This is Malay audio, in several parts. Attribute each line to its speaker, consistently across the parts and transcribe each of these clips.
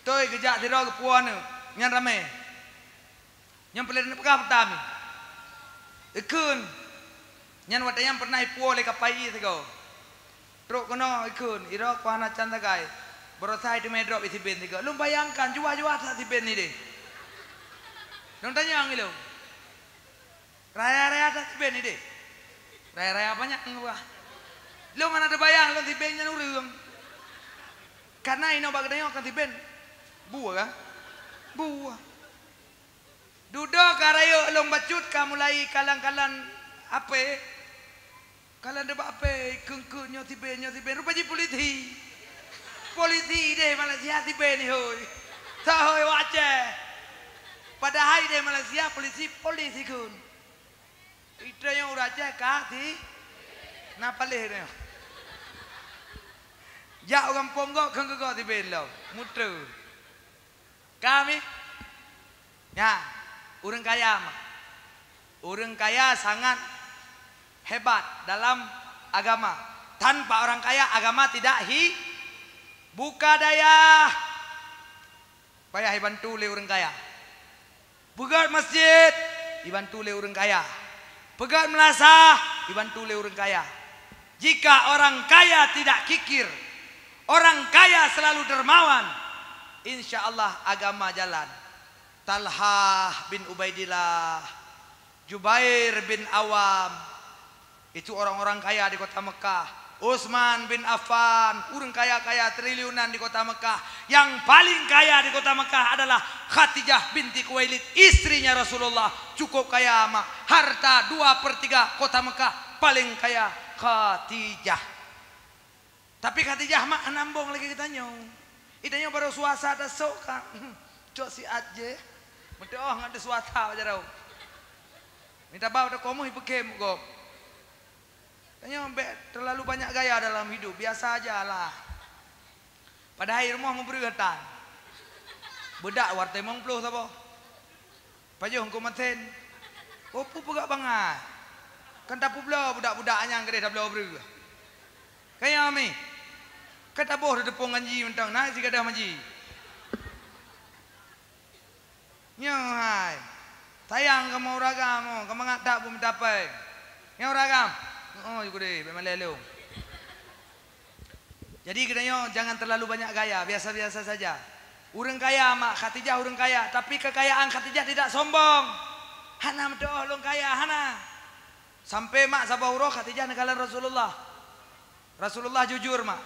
Speaker 1: Toi kejak tiro ke puan nyan rame. Yang pelin pekah pertama. Ikun. Nyan wadayang pernah ipuo le kapai tigo. Truk kono ikun iro kuana cantagai. Borosai di medrop isi ben tigo. Lu bayangkan jua-jua tak si ben ni deh. Dong tanya ngilu. Raya-raya tak si ben ni deh. Raya-raya banyak ngubah. Lu mana ada bayang lu si ben nyan urung. Karena ino bagdanya kan si ben. Buah kan? Buah. Duduk karayo long bacut ka mulai kalang-kalang apa? Kalang deba apa? Kengkut nyoti ben. Rupanya polisi. Polisi deh Malaysia ti ben ni hoi. Tak hoi wajah. Padahal deh Malaysia polisi kun. Itu yang uraja kah di? Napa leh dia? Ya orang ponggok kengkut ti ben lo. Mutu. Kami, ya. Orang kaya mah. Orang kaya sangat hebat dalam agama. Tanpa orang kaya agama tidak buka daya. Payah dibantu oleh orang kaya. Pegat masjid dibantu oleh orang kaya. Pegat melasah dibantu oleh orang kaya. Jika orang kaya tidak kikir, orang kaya selalu dermawan, insya Allah agama jalan. Talhah bin Ubaidillah, Jubair bin Awam, itu orang-orang kaya di kota Mekah. Utsman bin Affan, orang kaya-kaya triliunan di kota Mekah. Yang paling kaya di kota Mekah adalah Khadijah binti Khuwailid, istrinya Rasulullah. Cukup kaya mak, harta 2/3 kota Mekah, paling kaya Khadijah. Tapi Khadijah mak nambung lagi kitanya. Idanya baru suasa ada sok kan. Cok si aje. Mesti ngade suata aja rau. Minta bawa dah komo ipekem kok. Tanya terlalu banyak gaya dalam hidup, biasa aja lah. Padahal rumah mau bergetan. Budak wartai mongpluh sapa? Pajong ko maten. Opo pegak bangat. Kan tapu pula budak-budaknya yang gede dah belau berge. Kaya ami. Kata boh de tepung ganji mentang nak si gadah maji. Nyai, sayang kamu ragam, kamu ngatak pun mendapai. Yang ragam, oh juga deh, memang lelu. Jadi katanya jangan terlalu banyak gaya, biasa-biasa saja. Orang kaya mak Khadijah orang kaya, tapi kekayaan Khadijah tidak sombong. Hana mendoh long kaya, hana. Sampai mak sabahuro Khadijah nekalan Rasulullah. Rasulullah jujur mak.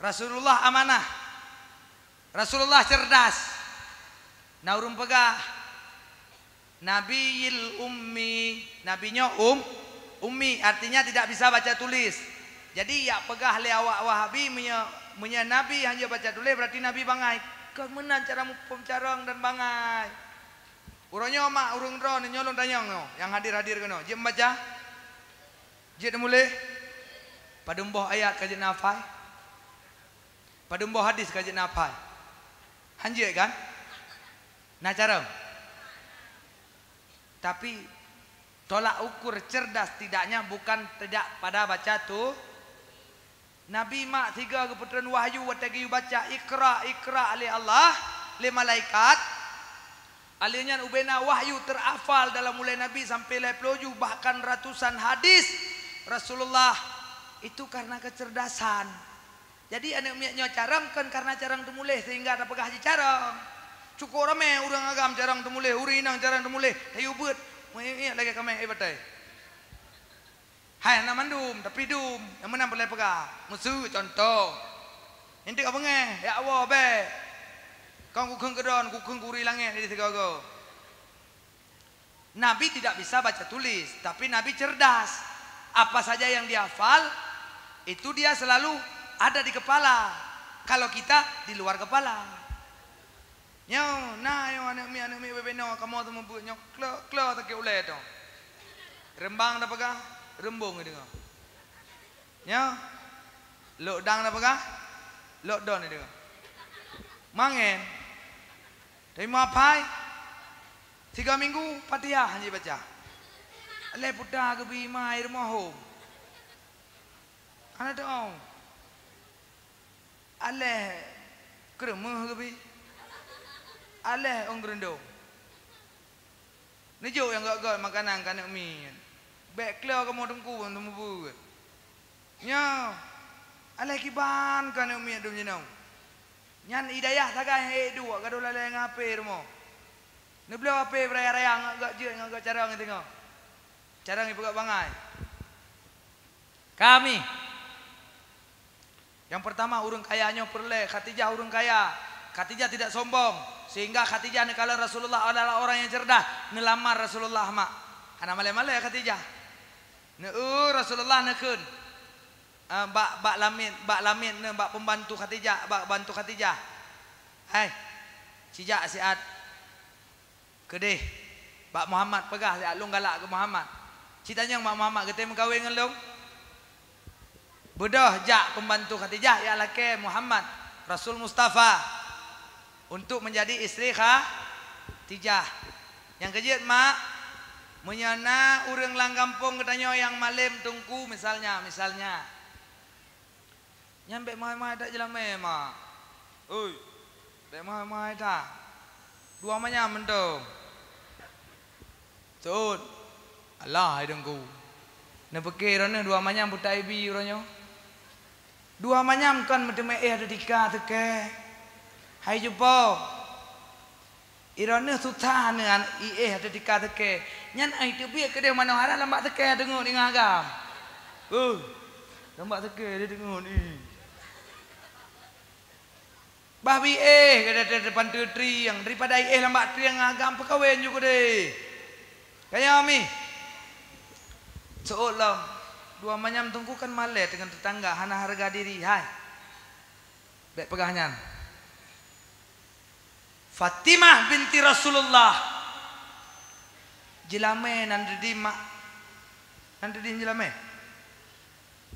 Speaker 1: Rasulullah amanah. Rasulullah cerdas. Nah urung pegah Nabiil ummi, nabinya ummi artinya tidak bisa baca tulis. Jadi ya pegah le awak Wahabi punya nabi hanya baca tulis berarti nabi bangai. Kau menan cara pemcarang dan bangai. Urangnya mak urung ron nyolong tanyang no yang hadir-hadir keno. Dia membaca. Dia mulai pada mboh ayat kajian nafai. Pada mboh hadis kajian nafai. Hanjir kan? Nah cara, tapi tolak ukur cerdas tidaknya bukan tidak pada baca tu. Nabi mak 3 keputusan wahyu watagi baca ikra oleh Allah le malaikat. Alinya ubena wahyu terafal dalam mulai Nabi sampai le peloju bahkan ratusan hadis Rasulullah itu karena kecerdasan. Jadi anak miaknya carang kan karena carang tu mulai sehingga ada pegah haji carang. Cukup ramai orang agam jarang temulih, urinang jarang temulih. Tayu buat, ingat lagi kami batai. Hai nak mandum, tapi dum, yang mana boleh pegang. Musuh contoh. Intik apa ngeh? Ya Allah be. Kau kukung kedon, kukung kuri langit di segago. Nabi tidak bisa baca tulis, tapi Nabi cerdas. Apa saja yang dia hafal, itu dia selalu ada di kepala. Kalau kita di luar kepala. Nyo, nah yang anak mi bebeno kamu tu membuat nyo klo tak ke ulai tu. Rembang dah pegah, rembung ni dengar. Nyo, lockdown dah pegah, lockdown ni dengar. Mangen, tapi mau apa? 3 minggu Fatihah hanya baca. Alai putar ke bima air mahum. Anak tu, alai keremah ke bi. aleh orang gerendong. Nejo yang gak makanan kanak mi. Back clear kamu tungku temu buat. Nya aleh kiban kanak mi dum jenau. Nyan hidayah tagai dua kado lalai ngape rumo. Ne beliau ape raya-raya ngak je ngak cara ngi tengok. Cara ngi pegak bangai. Kami yang pertama urang kayanya perle Khadijah urang kaya. Khadijah tidak sombong sehingga Khadijah nekala Rasulullah adalah orang yang cerdas nelamar Rasulullah mak. Kana male-male Khadijah. Rasulullah nekeun. Bak lamin ne bak pembantu Khadijah, bak bantu Khadijah. Hai. Cijak siat. Kedeh. Bak Muhammad pegah siat long galak ke Muhammad. Citanya Mak Muhammad kita mengkawin dengan long. Bedah jak pembantu Khadijah ya laki Muhammad Rasul Mustafa untuk menjadi istri Khadijah. Yang kejut mak menyana urang lang kampung katanya yang malam tungku misalnya nyampe mai-mai tak jelas mak. Oi. Dek mai-mai tak. Dua manya mentung. Sud. Allah dengku. Ne pikirane dua manyam putai bi uranyo. Dua manyam kan medeme ada tika teke. Hai jupo. Irane susah dengan ada tika teke. Nyan ai tu bi ke dia mana hara lambak teke dengo ni ngagam. Lambak teke dia dengo ni. Babi kada depan tri yang daripada lambak tri yang ngagam perkawin juga deh. Kaya mi. Seolah dua manyam tungku kan malet dengan tetangga hana harga diri. Hai. Baik pegahnya. Fatimah binti Rasulullah. Jilame nandedi mak. Nandedi jilame.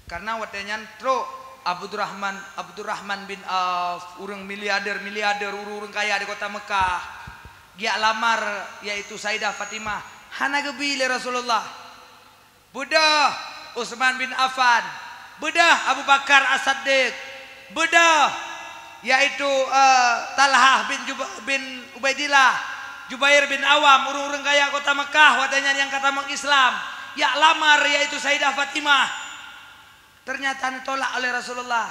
Speaker 1: Karena watenya tro Abdurrahman bin Auf, urang miliarder urang kaya di kota Mekah. Dia lamar yaitu Sayyidah Fatimah. Hana gebile Rasulullah. Budah Utsman bin Affan, budah Abu Bakar As-Siddiq, budah yaitu Talhah bin Ubaidillah, Jubair bin Awam, urang-urang kaya kota Mekah watanya yang kata mak Islam, ya lamar yaitu Sayyidah Fatimah. Ternyata ditolak oleh Rasulullah.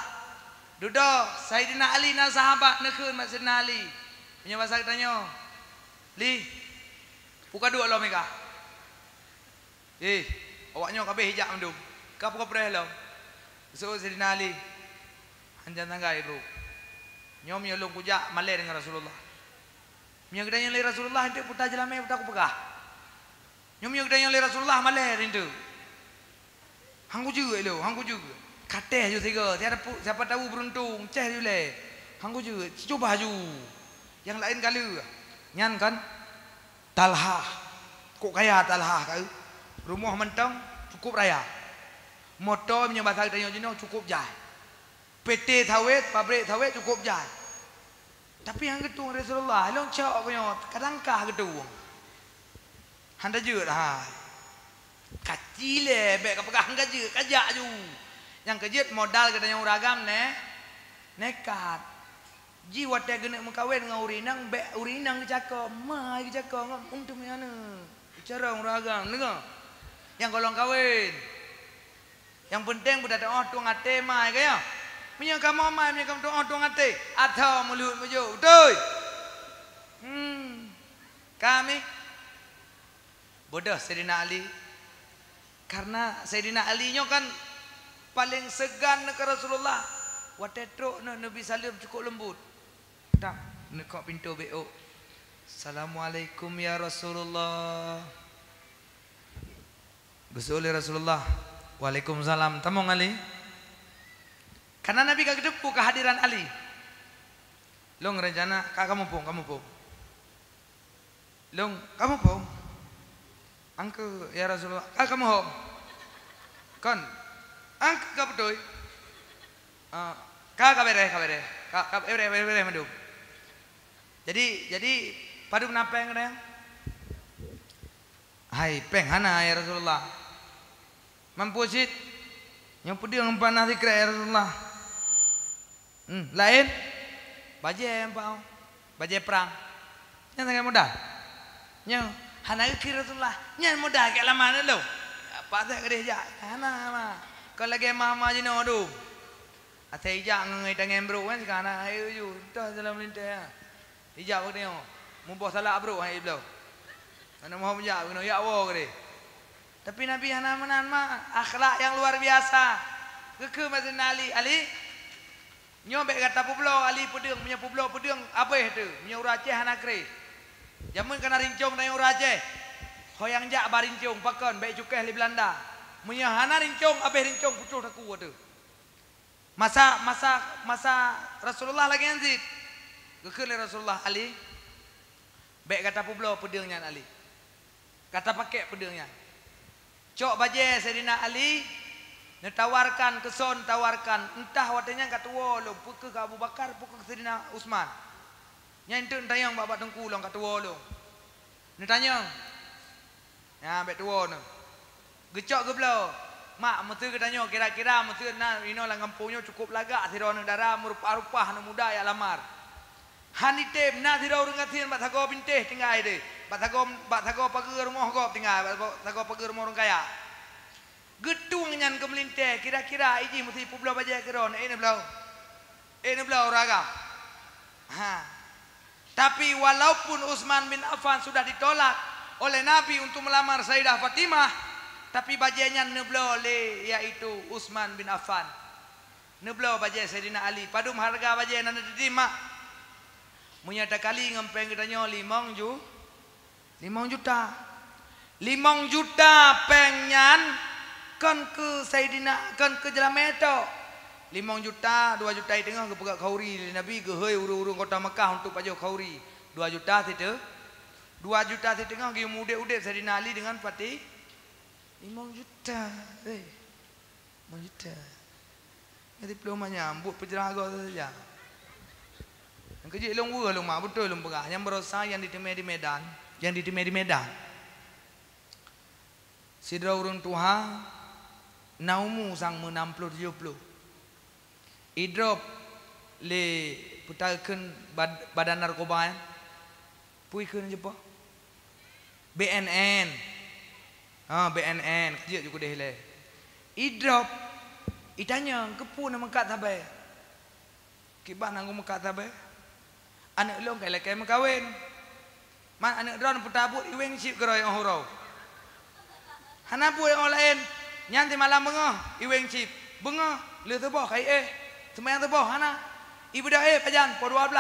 Speaker 1: Dudo Sayyidina Ali na sahabat nekeun mak Sayyidina Ali. Punya bahasa tanya. Li, buka dua lo mereka. Awaknya kabeh hijab mendung. Kapu kapreh lo. So Sayyidina Ali. Hanjan tangga itu. Nyom nyolong kujak malai dengan Rasulullah. Nyom gedanya oleh Rasulullah itu putar jelame putar ku pegah. Nyom gedanya oleh Rasulullah malai itu. Hangku juga lo, hangku juga. Kateh juga tiga. Tiada siapa tahu beruntung. Ceh juga. Hangku juga. Coba ju. Yang lain kali. Nyan kan. Talhah. Kok kaya Talhah kau? Rumah mentang cukup raya. Motor punya bahasa kita yang cukup jai. PT sawit, pabrik sawit cukup jai. Tapi yang gedung Rasulullah, long cak punya kadangkah gedung. Handa je dah. Kacil bek kapagah gaje, kajak ju. Yang kejut modal katanya uragam nekat. Jiwa teh genek mengkawin dengan urinang, bek urinang dicakap, mai dicakap ngam untuk mana? Bicara uragam dengar. Yang golong kawin. Yang penting budak doa tuang ate mai kaya. Punya kamu mai punya kamu doa tuang ate. Atau mulut muju. Betul. Kami bodoh Sayyidina Ali. Karena Sayyidina Ali nyo kan paling segan ke Rasulullah. Watetro Nabi Salim cukup lembut. Tak nekok pintu BO. Assalamualaikum ya Rasulullah. Besul Rasulullah. Waalaikumsalam. Tamong Ali. Karena Nabi kagak depu kehadiran Ali. Long rencana kamu pun. Long kamu pun. Angke ya Rasulullah. Kamu ho. Kon. Angke ka betul. Ka kabere. Ka kabere mendung. Jadi padu kenapa yang ada? Hai peng hana ya Rasulullah. Mampu sit yang pedih dengan panah dikira ya Rasulullah. Lain baju yang pau baju perang Nya sangat mudah. Nya hana kira Rasulullah. Nya mudah ke lama lo. Apa tak kerja ja. Hana mah. Kalau lagi mama jino tu. Atai ja ngai tangan bro kan sekarang ayo ju. Dah dalam lintas. Hijab ke tengok. Mumpah salah bro hai beliau. Mana mau menjawab kena ya Allah ke. Tapi Nabi hana menan mah akhlak yang luar biasa. Ke Mazin Ali nyobek kata publo Ali pedeng punya publo pedeng apa tu punya uraceh hana kre. Jamun kena rincung tanya uraceh. Hoyang jak barincung pakon baik cukeh di Belanda. Punya hana rincung apa rincung pucul aku tu. Masa Rasulullah lagi anzit. Ke Rasulullah Ali. Baik kata publo pedengnya Ali. Kata pakai pedengnya. Cok baje Sayyidina Ali netawarkan keson tawarkan entah watanya kat tua lo puke ke Abu Bakar puke ke Sayyidina Utsman. Nya ente tayang bapak tengku long kat tua lo. Ne tanya. Ya bet tua no. Gecok ke belo. Mak mesti ke tanya kira-kira mesti na ino lang kampunyo cukup lagak sira negara merupa-rupa nu muda ya lamar. Hanitem na sira urang ngatin bat hago binteh tinggal de. Bat hago pagi rumah go tinggal bat hago pagi rumah orang kaya. Gedung nyan ke melinteh kira-kira iji mesti publo baja keron ini belau raga. Ha. Tapi walaupun Utsman bin Affan sudah ditolak oleh Nabi untuk melamar Sayyidah Fatimah, tapi bajanya neblo le yaitu Utsman bin Affan. Neblo baja Sayyidina Ali. Padum harga baja nana diterima. Munyata kali ngempeng katanya 5 juta. 5 juta pengyan kan ke Sayyidina kan ke Jalameto 5 juta 2 juta itu tengah ke pegak khauri Nabi ke hei urung-urung kota Mekah untuk pajak khauri 2 juta itu 2 juta itu tengah ke muda-muda Sayyidina Ali dengan pati 5 juta 5 juta jadi belum menyambut penjeraga saja yang kecil long mak betul long pegah yang berosa yang ditemui di Medan sidra urun tuha naumu sang menampluh 70 idrop le putarkan badan narkoba puikeun je pa BNN BNN kerja juga deh le idrop itanya kepu na mekat tabai kibah nanggu mekat tabai anak long kai lekai makawin man anak dron putabut iweng sip geroy ohorau hana pu yang lain nyanti malam bengah iweng sip bengah le teboh kai semayang teboh hana ibu dah pajan po 12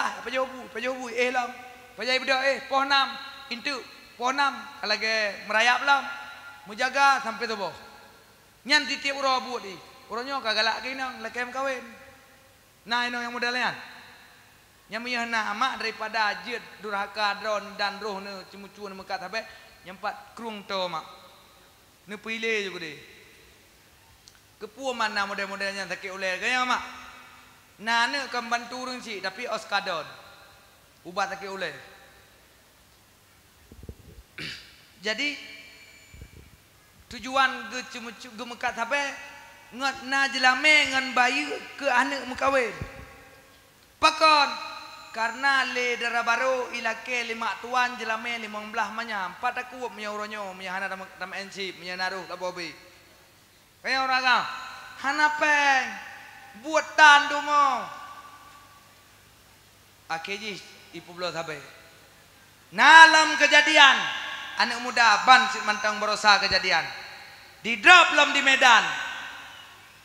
Speaker 1: pajobu lam pajai ibu dah po 6 intu po 6 kalau ke merayap lam mujaga sampai teboh nyanti tiap uro bu di uronyo kagalak ginang lekai makawin nah ino yang modalnya yang menyana amak daripada jid durhaka dron dan roh ne cimucu ne mekat habe nyempat krung to mak ne pilih juga deh kepu mana model-modelnya tak oleh gaya mak nah ne kan bantu urang si tapi oskadon ubat tak oleh jadi tujuan ge cimucu ge mekat habe ngat na jelame ngan bayi ke anak mekawin pakon karena le darah baru ilake 5 tuan jelame 15 manya 4 aku punya uronyo punya hana dam ensip punya naruh la bobi kaya orang hana peng buat tandu mo akeji ipu blo sabe nalam kejadian anak muda ban si mantang berosa kejadian di drop lom di Medan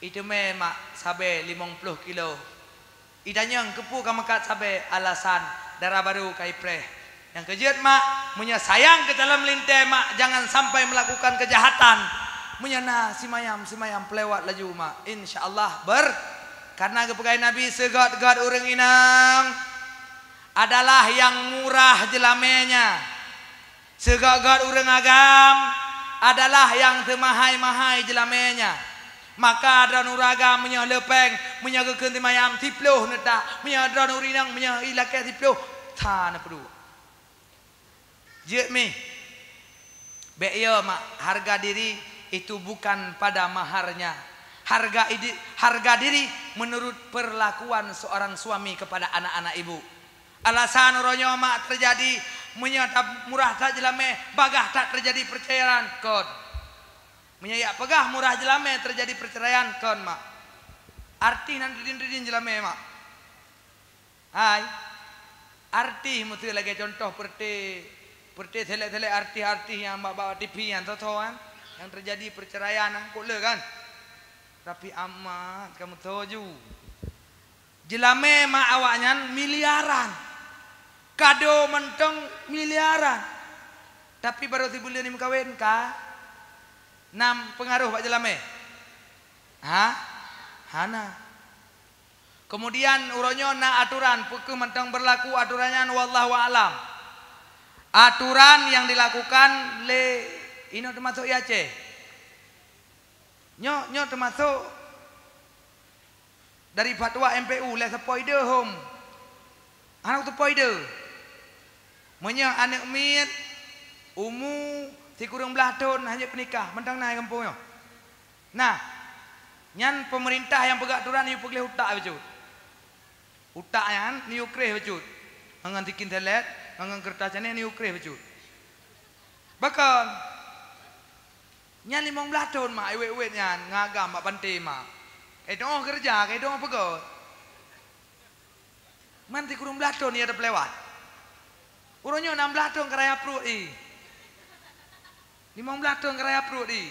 Speaker 1: itu mak sabe 50 kilo idanyang kepu kamakat sabe alasan darah baru kai preh yang kejut mak punya sayang ke dalam linte mak jangan sampai melakukan kejahatan punya na si mayam pelewat laju mak insyaallah karena kepegai Nabi segad-gad urang inang adalah yang murah jelamenya segad-gad urang agam adalah yang temahai-mahai jelamenya maka adran uraga menyah lepeng menyah kekeun mayam tiploh neta menyah adran urinang menyah ilake tiploh ta na perlu je mi be yo mak harga diri itu bukan pada maharnya harga diri menurut perlakuan seorang suami kepada anak-anak ibu alasan uronyo mak terjadi menyata murah tak jelame bagah tak terjadi perceraian kon. Menyayak pegah murah jelame terjadi perceraian kon mak. Arti nan ridin jelame mak. Hai. Arti mutu lagi contoh seperti tele arti yang bawa TV yang totoan yang terjadi perceraian boleh kan. Tapi amat kamu toju. Jelame mak awaknya miliaran. Kado mentong miliaran. Tapi baru tibulan ni kawin ka. Nam pengaruh pak jelame. Hana. Kemudian uronyo na aturan puku mentong berlaku aturannya wallahu alam. Aturan yang dilakukan le ino termasuk ya ce. Nyo termasuk dari fatwa MPU le sepoide home. Anak tu poide. Monya anak mit umur si kurang belah tahun hanya penikah mentang naik kampungnya. Nah, nyan pemerintah yang pegang aturan ni boleh utak becut. Utak yang ni ukreh becut. Angan tikin telet, angan kertas ni ukreh becut. Bahkan nyan 15 tahun mak iwet nyan ngagam mak pantai mak. Dong kerja, dong pegot. Manti kurang belah tahun ni ada pelewat. Uronyo 16 tahun keraya perut ni. 15 tahun keraya perut ni.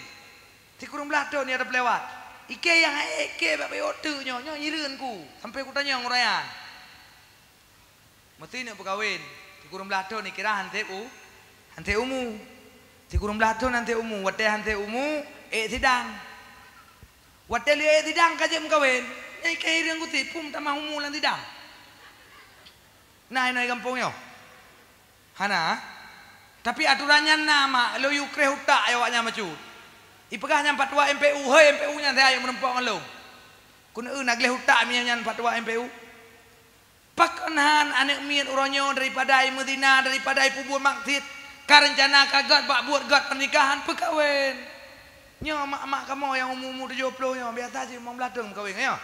Speaker 1: Ti kurang belah tahun ni ada pelewat. Ike yang ike bak otu nyo nyireun ku. Sampai ku tanya ngurayan. Mesti nak berkahwin. Ti kurang belah tahun ni kira hante umu. Ti kurang belah tahun hante umu, wate hante umu sidang. Wate li sidang kaje mkawin. Nyai kaireun ku ti pum tamah umu lan sidang. Nah, ini kampung yo. Hana. Tapi aturannya nama lo yukreh utak awaknya macu. Ipegahnya fatwa MPU, hei MPU nya saya yang menempok ngalung. Kuna nagleh utak mi nya fatwa MPU. Paknahan anak miat uronyo daripada Medina daripada pubur maksud karencana kagat bak buat gat pernikahan pekawin. Nyo mak kamu yang umur 70 nyo biasa sih 15 tahun kawin ya.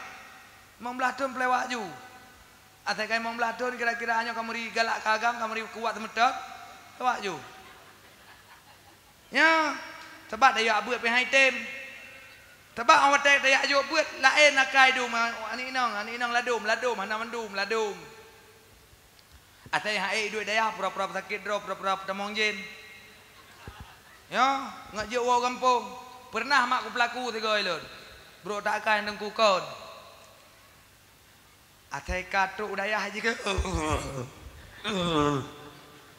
Speaker 1: 15 tahun pelewat ju. Atau kai 15 tahun kira-kira hanya kamu ri galak kagam kamu ri kuat temedak. Tawak ju. Ya, sebab dia buat pe hai tem. Sebab awak dia jo buat lain akai dum ani inang ladum hana mandum ladum. Atau hai duit daya pura-pura sakit drop pura-pura temong jin. Ya, ngak jo wau kampung. Pernah mak ku pelaku tiga ilun. Bro tak akan dengku kon. Atai katuk daya haji ke.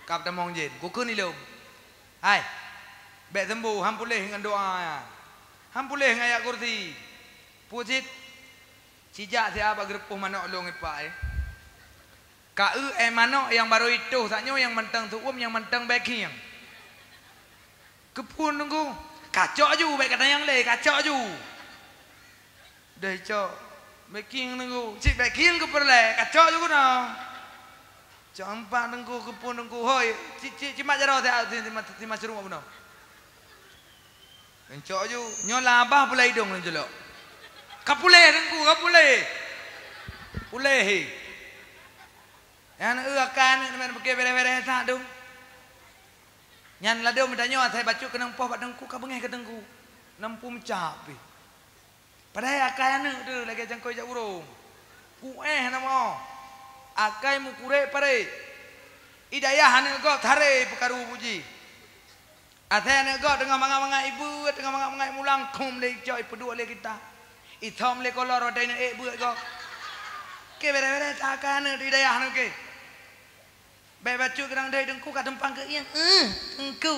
Speaker 1: Kap temong jin. Ku ni lom. Hai. Bek sembuh ham pulih dengan doa. Ham pulih dengan ayat kursi. Pujit. Cijak siapa gerpuh manok long ipak Kau manok yang baru itu saknyo yang mentang tu yang mentang backing. Kepun nunggu. Kacok ju baik kata yang le kacok ju. Dah cok. Backing nunggu. Cik backing ke perle kacok ju kuna. Campak nunggu kepun nunggu hoi. Cik mak jaro saya ti masrung apa no. Encok ju nyo labah pula hidung ni jelok. Kapule nunggu kapule. Pule he. Yang akan men pakai bere-bere tak dong. Nyan lado mendanyo saya baca kenang poh pak dengku ka bengeh ke dengku. Nampu mencap. Padahal akai anu tu lagi jangkoi jak burung. Ku nama. Akai mu kure pare. Idayah anu go thare pekaru puji. Atai anu go dengan manga-manga ibu dengan manga-manga mulang kum le joy pedua le kita. Itom le kolor rodai ne bu go. Ke bere-bere tak akai anu idayah anu ke. Baik baca kerang dari dengku kat tempang ke yang dengku.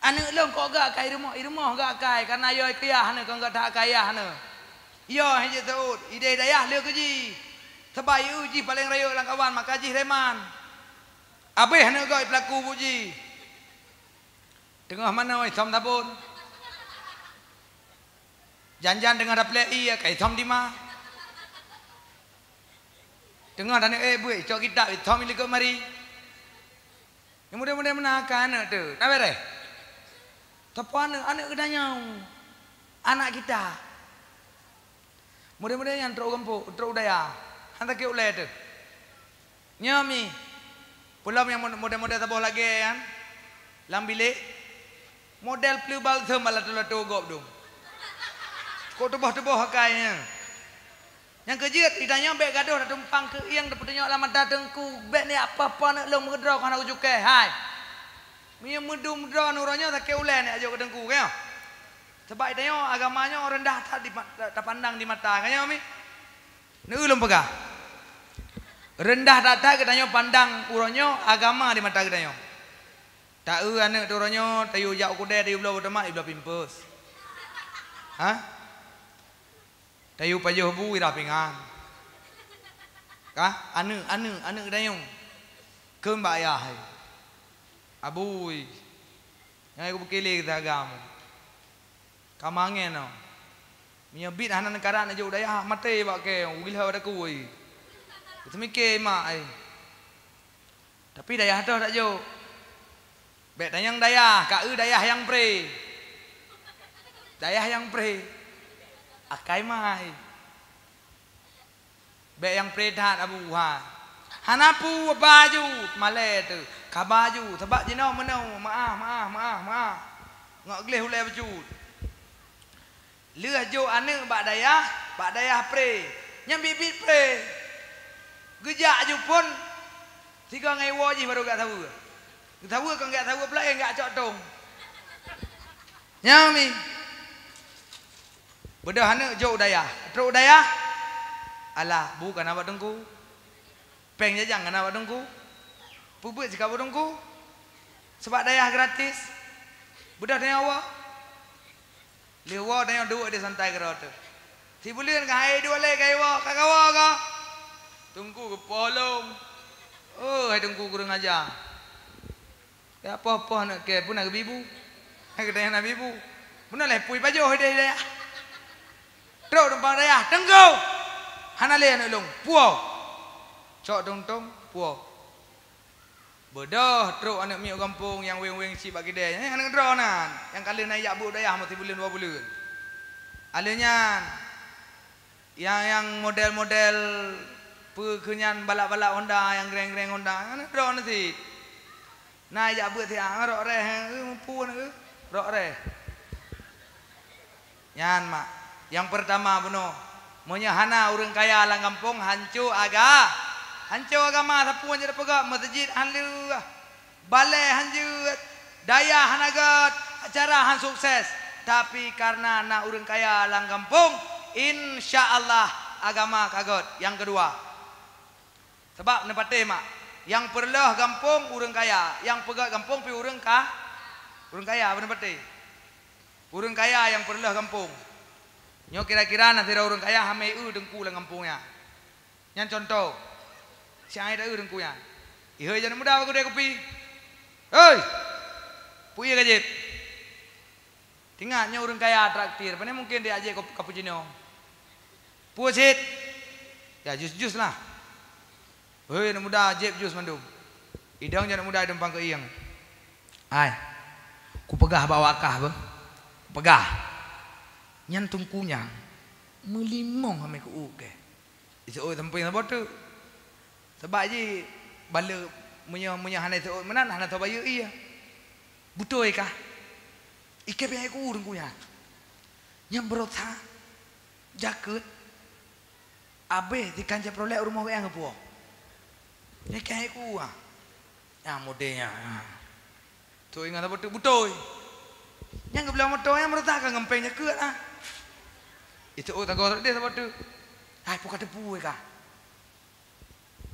Speaker 1: Anak long kok gak kai rumah gak kai karena yo kaya hana kau gak tak kaya hana. Yo hanya tahu ide dayah le keji. Sebai uji paling rayo lang kawan maka ji reman. Abe hana gak pelaku puji. Tengah mana oi thom tabun. Janjan dengan dapat iya kai thom di ma. Tengah dan buat cok kita thom ile ke mari. Yang mudah-mudah menakan anak tu. Nak bere? Tapi anak kedanya anak kita. Mudah-mudahan yang teruk kampung, teruk daya. Hantar ke ulai tu. Nyami Pulau yang model-model tabuh lagi kan. Lam bilik model pelubal tu malah tu gop tu. Kok tebah-tebah hakainya. Yang kejut ditanya bek gaduh dak tumpang ke iang dak tengok lama datengku. Bek ni apa-apa nak long mengedra kan aku juke. Hai. Mia medum-medra nurannya tak ke ulen aja ke dengku kan. Sebab ditanya agamanya orang rendah tak dipandang di mata kan ya mi. Ni ulun pegah. Rendah tak katanya pandang uronyo agama di mata katanya. Tak anak tu uronyo tayu jak kuda tayu belah bertemak belah pimpus. Ha? Tayu pajuh bu ira pingan. Kah? Anu katanya. Ke mbak ayah. Abui. Yang aku bekili kita agama. Kamangen no. Menyebit anak negara aja udah ya mati bak ke gila pada kuy. Itu mikir mak ai. Tapi dayah tu tak jo. Bek tanyang dayah, ka dayah yang pre. Dayah yang pre. Akai mai. Bek yang pre dah abu ha. Hanapu baju male tu. Ka baju sebab jino menau maaf. Ngak gleh ulai baju. Leh jo ane bak dayah pre. Nyam bibit pre. Gejak je pun 3 ngai wajib baru gak tahu. Tahu kan gak tahu pula yang gak cok dong. Nyami. Bedah anak jauh dayah. Teruk dayah. Alah, bukan apa dengku. Peng jajang kan apa dengku. Pubut jika apa dengku. Sebab dayah gratis. Bedah tanya awak. Lewa tanya dua dia santai ke rata. Si bulan kai dua le kai awak kat awak ke. Tunggu ke polong. Oh, hai tunggu kurang ajar. Ya apa-apa nak ke pun nak bibu. Hai kedai nak bibu. Benar lah pui baju dia. Teruk tumpang dayah. Tenggu. Hanale nak long. Puau. Cok tong-tong puau. Bedah teruk anak miuk kampung yang weng-weng si bagi dia. Anak draw nan. Yang kali naik jabu dayah mesti bulan 2 bulan. Alanya yang model-model pekenyan balak-balak Honda yang gereng-gereng Honda kan draw nanti. Naik jak buat siang rok reh pun rok reh. Yan mak. Yang pertama bunuh menyahana urang kaya lang kampung hancur agama sapu je pegak masjid halu. Balai hancur. Daya hanagat acara han sukses. Tapi karena nak urang kaya lang kampung insya-Allah agama kagot. Yang kedua sebab nepatih mak, yang perlah kampung urang kaya, yang pegat kampung pi urang kaya benar patih. Urang kaya yang perlah kampung. Nyo kira-kira nanti urang kaya hamai dengku lang kampungnya. Yang contoh, siang ada dengkunya. Ihoi jangan mudah aku dia kopi. Hei, punya gajit. Tinggalnya urang kaya traktir, mana mungkin dia aja kopi cappuccino. Puasit, ya jus lah. Hei, nak muda jeb jus mandum. Idang jangan muda dempang ke iang. Ai. Ku pegah bawa kah ba? Pegah. Nyan tungkunya melimong ame ku ke. Isu oi tempai apa tu? Sebab je bala munya hanai tu menan hanai tu bayu iya. Betul kah? Ike pi ku tungkunya. Nyam berota jakut. Abe dikanja prolek rumah yang ngapu. Ni kayak kuah. Ya modelnya. Tu ingat apa tu betul. Yang kebelah motor yang meretakan ngempengnya ke ah. Itu tak gorok dia apa tu. Hai pukat tepu kah.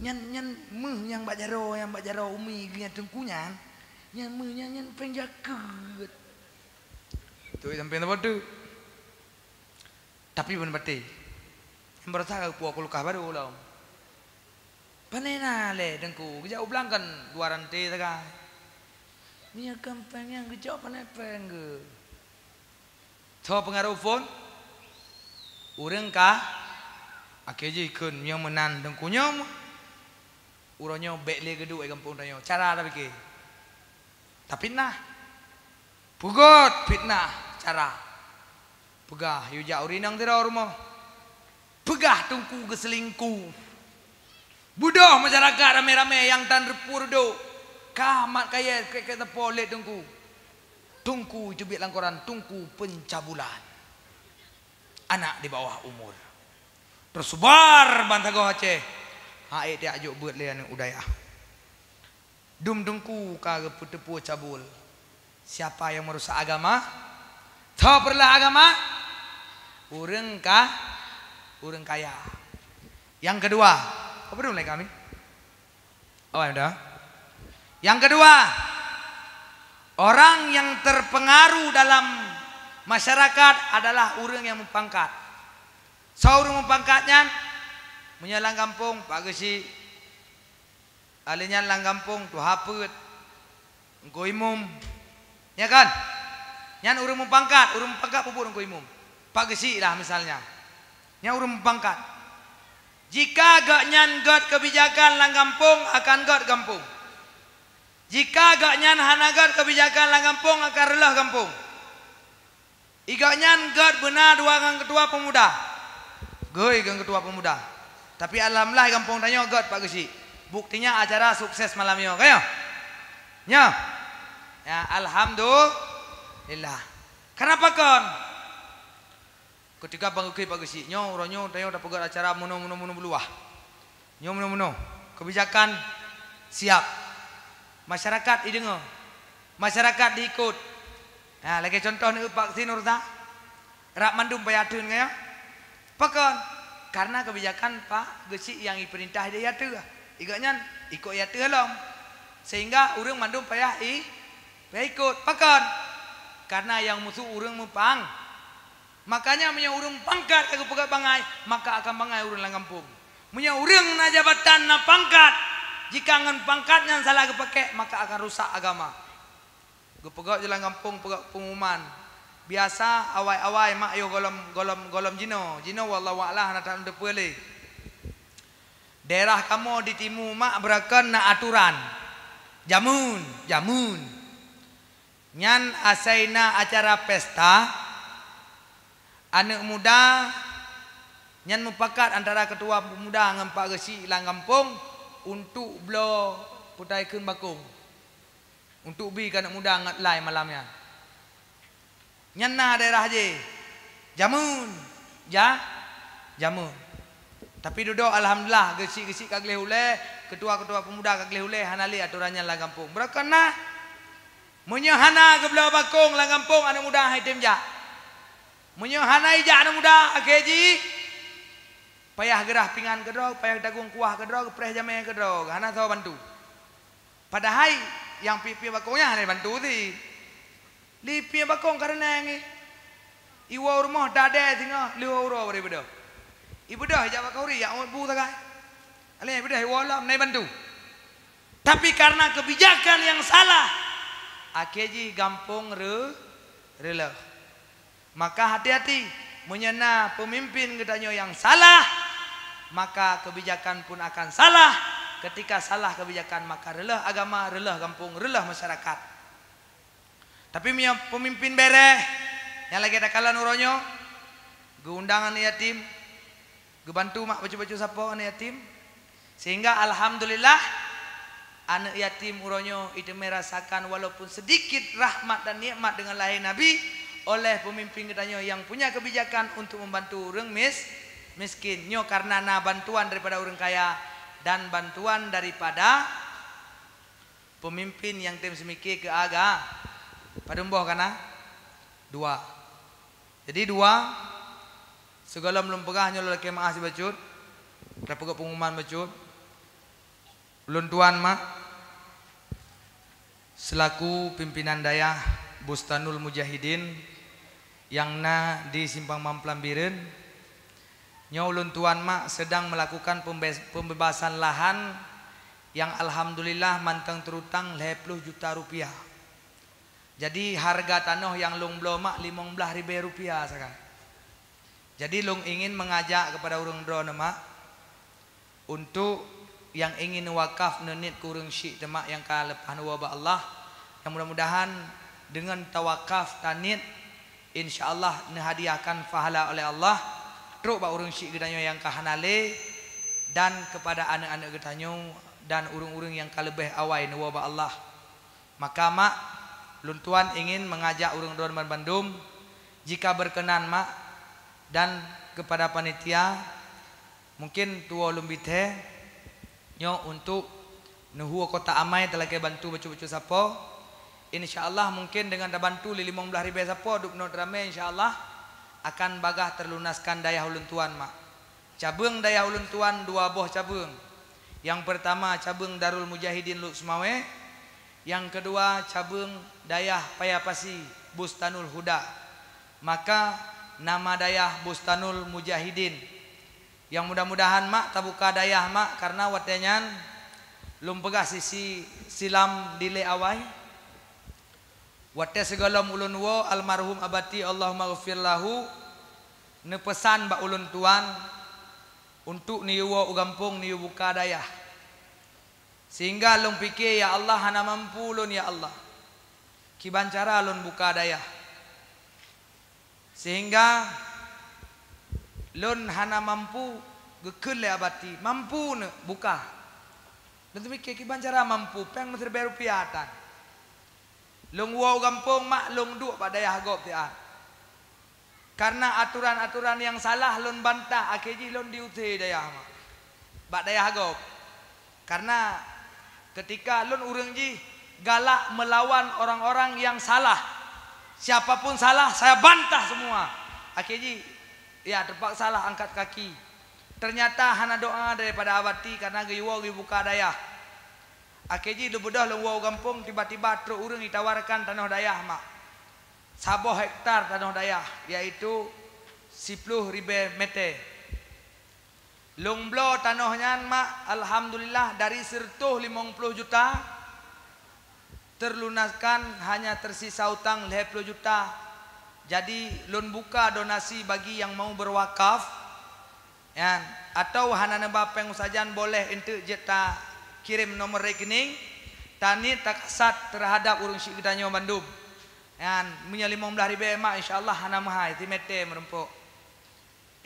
Speaker 1: Nyan meh yang bak jaro umi dengan tengkunya. Nyan meh nyan penjaket. Tu sampai apa tu. Tapi benar betul. Yang meretakan puak kulukah baru lah. Panena le dengku kejap ulang kan 2 rantai takai. Ni kampung yang kejap panai pengge. Tho pengaruh phone. Urang kah akeje ikun yang menan dengkunya. Uronyo bek le geduk kampung tanyo. Cara tak fikir. Tapi nah. Pugot fitnah cara. Pegah yu jak urinang tira rumah. Pegah tungku ke selingkuh. Budoh masyarakat rame-rame yang tan repur do. Kamat kaya kata polet tungku. Tungku jubit langkoran, tungku pencabulan. Anak di bawah umur. Tersebar bantagoh Aceh. Haid dia ajuk buat lian udaya. Dum tungku kagak tepu cabul. Siapa yang merusak agama? Tahu perlah agama? Urang kaya. Yang kedua, apa dulu lagi kami? Oh ada. Yang kedua, orang yang terpengaruh dalam masyarakat adalah orang yang mempangkat. Seorang mempangkatnya, menyalang kampung, Pak Gesi, alinya lang kampung, tu haput, engkau imum, ya kan? Yang orang mempangkat pupuk engkau imum. Pak Gesi lah misalnya, yang orang mempangkat. Jika gak nyan got kebijakan lang kampung akan got kampung. Jika gak nyan hanagat kebijakan lang kampung akan relah kampung. Iga nyan got benar dua gang ketua pemuda. Goy gang ketua pemuda. Tapi alhamdulillah kampung tanya got Pak Gesi. Buktinya acara sukses malam ini. Kayo? Ya. Ya alhamdulillah. Kenapa kon? Ketika Bang Uki Pak Gesi, nyo tanya udah pegat acara mono beluah. Nyo mono. Kebijakan siap. Masyarakat idengo. Masyarakat diikut. Nah, lagi contoh ni Pak Sinurta. Rak mandum payatun kaya. Pakon. Karena kebijakan Pak Gesi yang diperintah dia yatu. Igaknya ikut yatu halom. Sehingga urang mandum payah ikut. Pakon. Karena yang musuh urang mupang. Makanya punya urang pangkat aku pegat bangai, maka akan bangai urang lang kampung. Punya urang na jabatan na pangkat. Jika ngan pangkatnya salah kepake, maka akan rusak agama. Gue pegat jalan kampung, pegat pengumuman. Biasa awai-awai mak yo golom jino wallahu a'lam nak tak boleh. Daerah kamu di timu mak berakan na aturan. Jamun. Nyan asaina acara pesta. Anak muda nyan mupakat antara ketua pemuda dengan Pak Gesi lang kampung untuk belo putaikeun bakung. Untuk bi anak muda ngat lai malamnya. Nyan na daerah je. Jamun. Tapi duduk alhamdulillah Gesi kagleh ule, ketua-ketua pemuda kagleh ule hanali aturannya lang kampung. Berakana munyo hana ke belo bakung lang kampung anak muda haitem ja. Munyo hanai ja anak muda akeji payah gerah pingan kedrog, payah dagung kuah kedrog, preh jamai kedrog, hana tahu bantu. Padahal yang pipi bakongnya hana bantu ti. Lipi bakong karena ngi. Iwa rumah dade tinggal liwa uro beri bedo. Ibu dah jawab kauri ya bu takai. Ale bedo iwa lam nai bantu. Tapi karena kebijakan yang salah, akeji gampung rela. Maka hati-hati menyena pemimpin katanya yang salah, maka kebijakan pun akan salah. Ketika salah kebijakan maka relah agama, relah kampung, relah masyarakat. Tapi punya pemimpin bereh yang lagi ada kalan uronyo, geundangan yatim, gebantu mak baju-baju sapo anak yatim, sehingga alhamdulillah anak yatim uronyo itu merasakan walaupun sedikit rahmat dan nikmat dengan lahir Nabi. Oleh pemimpin katanya yang punya kebijakan untuk membantu orang miskin. Nyo karena na bantuan daripada orang kaya dan bantuan daripada pemimpin yang tim semiki ke aga. Padumboh kana dua. Jadi dua segala belum pegah nyo lelaki maah si bacut. Dah pegah pengumuman bacut. Ulun tuan mak selaku pimpinan daya Bustanul Mujahidin yang na di Simpang Mamplambiren, nyaulun tuan mak sedang melakukan pembebasan lahan yang alhamdulillah mantang terutang 50 juta rupiah. Jadi harga tanah yang long belo mak 15.000 rupiah sekarang. Jadi long ingin mengajak kepada orang drone mak untuk yang ingin wakaf nenit kurang syik temak yang kalepan wabah Allah, yang mudah-mudahan dengan tawakaf tanit insyaallah dihadiahkan pahala oleh Allah. Teruk ba urang syik gedanya yang kahanale dan kepada anak-anak getanyo dan urung-urung yang kalebeh awai nuwa ba Allah. Maka mak luntuan ingin mengajak urung Dorman Bandung jika berkenan mak dan kepada panitia mungkin tua lumbite nyo untuk nuhu kota amai telah ke bantu bacu-bacu sapo. Insyaallah mungkin dengan da bantu 15.000 sapo duk not rame insyaallah akan bagah terlunaskan daya uluntuan mak. Cabang daya uluntuan 2 buah cabang. Yang pertama cabang Darul Mujahidin Luk Sumawe, yang kedua cabang Dayah Payapasi Bustanul Huda. Maka nama Dayah Bustanul Mujahidin. Yang mudah-mudahan mak tabuka dayah mak karena watenyan lum pegah sisi silam dile awai. Wate segala ulun wo almarhum abati Allahumma ghfir lahu ne pesan ba ulun tuan untuk niu wo ugampung niu buka dayah. Sehingga lung pikir ya Allah hana mampu lun ya Allah. Kiban cara lun buka dayah. Sehingga lun hana mampu gekun le abati mampu ne buka. Dan tu mikir kiban cara mampu peng menteri berupiatan. Lung wo ugampung mak lung duk pada dayah gop tian. Karena aturan-aturan yang salah lun bantah akhirnya lun diuti dayah mak. Bak dayah gop. Karena ketika lun urang ji galak melawan orang-orang yang salah. Siapapun salah saya bantah semua. Akhirnya ya terpaksa salah angkat kaki. Ternyata hana doa daripada abati karena geyuwa buka dayah. Akhirnya lu bedah lu wow kampung tiba-tiba truk urang ditawarkan tanah dayah mak. 10 hektar tanah dayah yaitu 10.000 meter. Lungblo tanahnya mak alhamdulillah dari 150 juta terlunaskan hanya tersisa utang 50 juta. Jadi lun buka donasi bagi yang mau berwakaf ya, atau hana nebapeng sajan boleh ente jeta kirim nomor rekening tani taksat terhadap urung syik gedanyo Bandung. Yan punya 15.000 mak insyaallah hana mahai ti mete merempuk.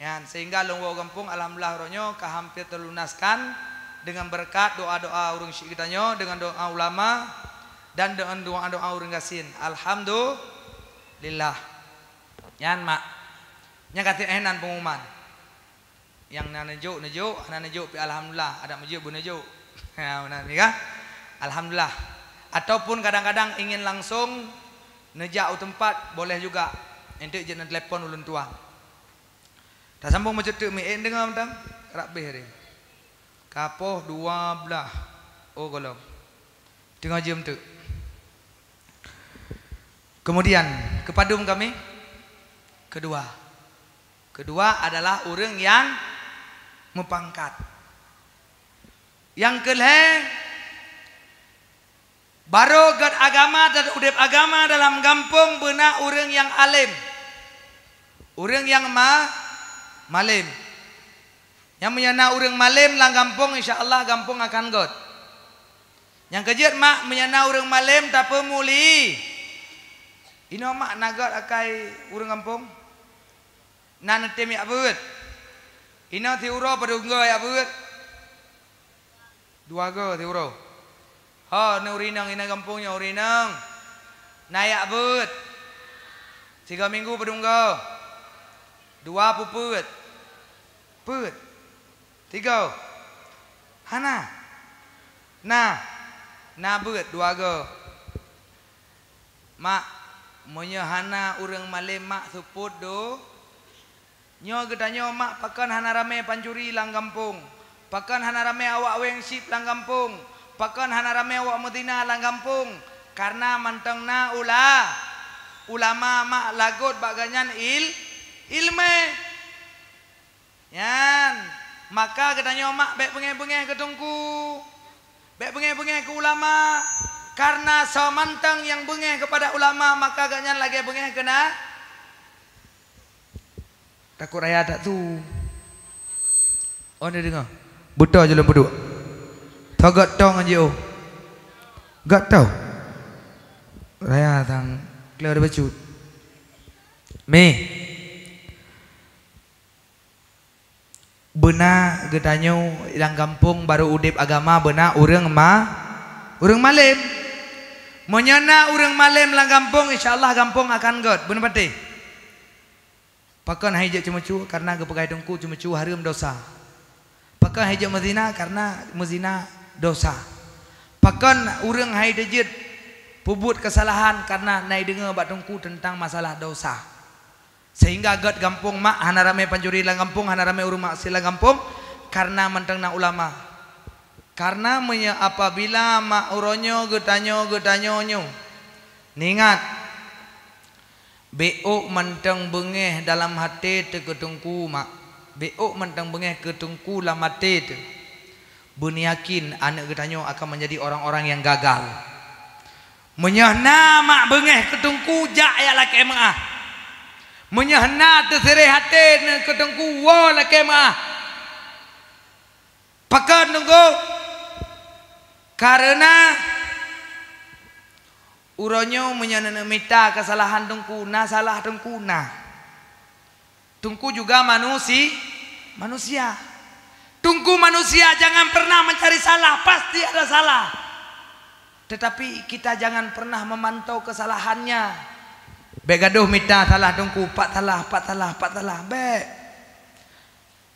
Speaker 1: Yan sehingga lung wo kampung alhamdulillah ronyo hampir terlunaskan dengan berkat doa-doa urung syik gedanyo dengan doa ulama dan dengan doa-doa urung gasin. Alhamdulillah. Yan mak. Nya kati enan pengumuman. Yang nejuk, anak nejuk pi alhamdulillah ada mejuk bu nejuk. Ya benar ni kah? Alhamdulillah. Ataupun kadang-kadang ingin langsung nejak tempat boleh juga. Ente je nak telefon ulun tuang. Dah sambung macam tu mi dengar mentang rak beh dia. Kapoh 12. Oh golong. Tengah jam tu. Kemudian kepadum kami kedua adalah orang yang mempangkat. Yang kelih baru gad agama dan udep agama dalam kampung benak orang yang alim, orang yang malim. Yang menyana orang malim lang kampung insyaallah kampung akan god. Yang kejut mak menyana orang malim tak pemuli. Ino mak nagat akai orang kampung. Nan tem ya beut. Ino tiuro padunggo ya beut. 2 go tiuro. Ha ne urinang ina kampungnya urinang. Nayak beut. 3 minggu padunggo. 2 puput. Put. 3. Hana. Na beut 2 go. Mak monya hana urang malim mak suput do. Nyo gedanyo mak pakan hana rame pancuri lang kampung. Pakan hana rame awak weng sip lang kampung. Pakan hana rame awak Medina lang kampung. Karena mantengna ulama mak lagot baganyan ilme. Yan. Maka gedanyo mak bek bengeh-bengeh ke tungku. Bek bengeh-bengeh ke ulama. Karena samantang yang bengeh kepada ulama maka ganyan lagi bengeh kena takut raya tak tu. Oh ni dengar. Buta je lembu duk. Tagat tong aje oh. Gat tahu. Raya tang clear ada bacut. benar getanyo ilang kampung baru udip agama benar urang malim menyana urang malim lang kampung insyaallah kampung akan god benar pati pakan hijau cemecu karena gepegai dengku cemecu harum dosa pakan hijau mezina karena mezina dosa pakan urang hai dejit pubut kesalahan karena naik dengar bat dengku tentang masalah dosa sehingga god kampung mak hana rame pancuri lang kampung hana rame urang maksi lang kampung karena menteng na ulama karena apabila mak uronyo getanyo nyo ningat beok menteng bengeh dalam hati te ketungku mak beok menteng bengeh ketungku dalam hati te buniakin anak getanyo akan menjadi orang-orang yang gagal menyahna mak bengeh ketungku jak ya laki emah menyahna terserih hati ketungku wa laki emah pakan nunggu karena uronyo menyana minta kesalahan tungku na salah tungku na tungku juga manusia tungku manusia jangan pernah mencari salah pasti ada salah tetapi kita jangan pernah memantau kesalahannya begaduh minta salah tungku pak salah be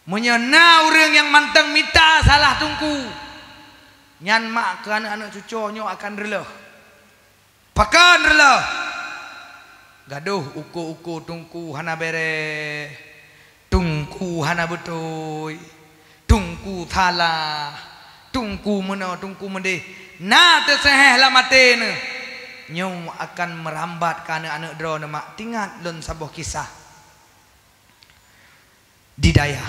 Speaker 1: menyana orang yang manteng minta salah tungku nyan mak ke anak-anak cuconyo akan relah pakan relah gaduh uku tungku hana bere tungku hana betul tungku salah tungku mana tungku mende na terseheh lah matene nyong akan merambat ke anak-anak drone mak tingat lon sabuh kisah di daya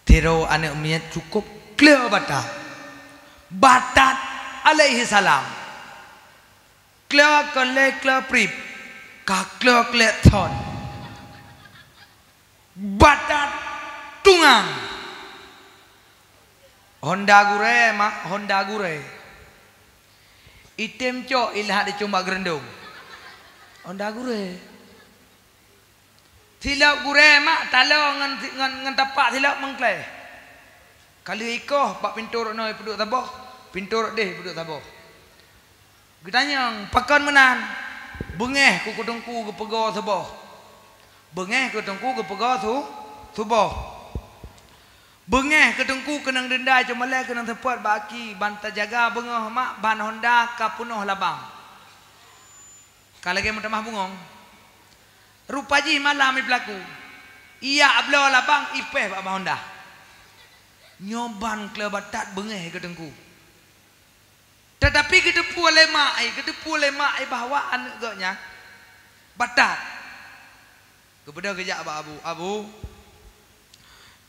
Speaker 1: tero anak miat cukup clear batat alaihi salam clear prip ka clear thon batat tungang Honda gure item cok ilhat dicumba gerendung Honda gure silap gure mak talo ngan tapak silap mengkleh kali ikoh pak pintur no peduk taboh pintur deh peduk taboh getanyang pakan menan bengeh ku kutungku gepego seboh bengeh kutungku gepego suboh bengeh ketengku kenang denda cuma le kenang tempat baki banta jaga bengah mak ban Honda ka punuh labang kalau ke mentamah bungong rupaji malam i pelaku iya ablo labang ipeh pak Honda nyoban kelebatat bengeh ketengku tetapi kedepu oleh mak bahawa anak gaknya batat kepada kejak abu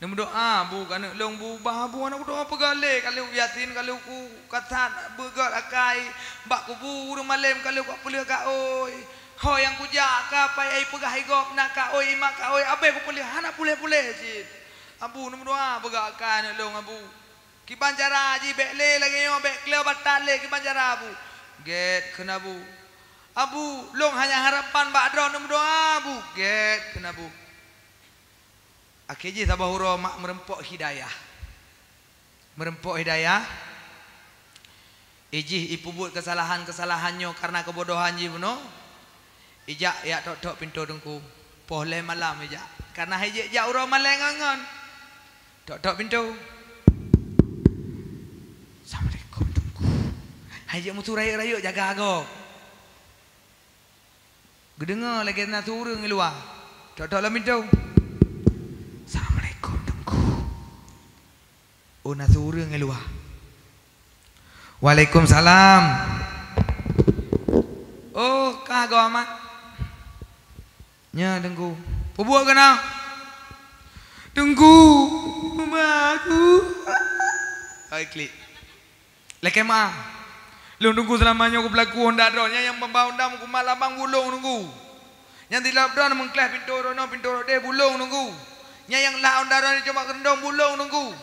Speaker 1: dia berdoa bu kan long bu bahabu anak doa pegale kalau yatin kalau ku kata begal akai bak ku bu urang malam kalau ku pelih ka oi ho yang ku jak ka pai ai pegah igop nak ka oi mak ka oi abe ku pelih anak pulih cit abu dia berdoa begal akai anak long abu ki banjara ji bek le lagi yo bek kleo batal le ki banjara abu get kena bu abu long hanya harapan bak dron dia berdoa abu get kena bu akhirnya sabah huro mak merempok hidayah ijih ipubut kesalahannya karena kebodohan ji beno ijak ya tok pintu dengku pohle malam ijak karena hijik jak huro malam ngangon tok pintu Assalamualaikum dengku hijik mutu rayu jaga agok gedengar lagi nak turun luar tok dalam pintu Assalamualaikum dengku una surung luar Waalaikumsalam oh kagak amat nya dengku pubuak kena dengku mama aku hai klik leke ma lu dengku selamanya aku berlaku Honda dronnya yang membawa Honda aku malabang bulung dengku yang tilap drone mengkleh pintu deh bulung dengku yang lah ondaran cuma kendong bulung nunggu.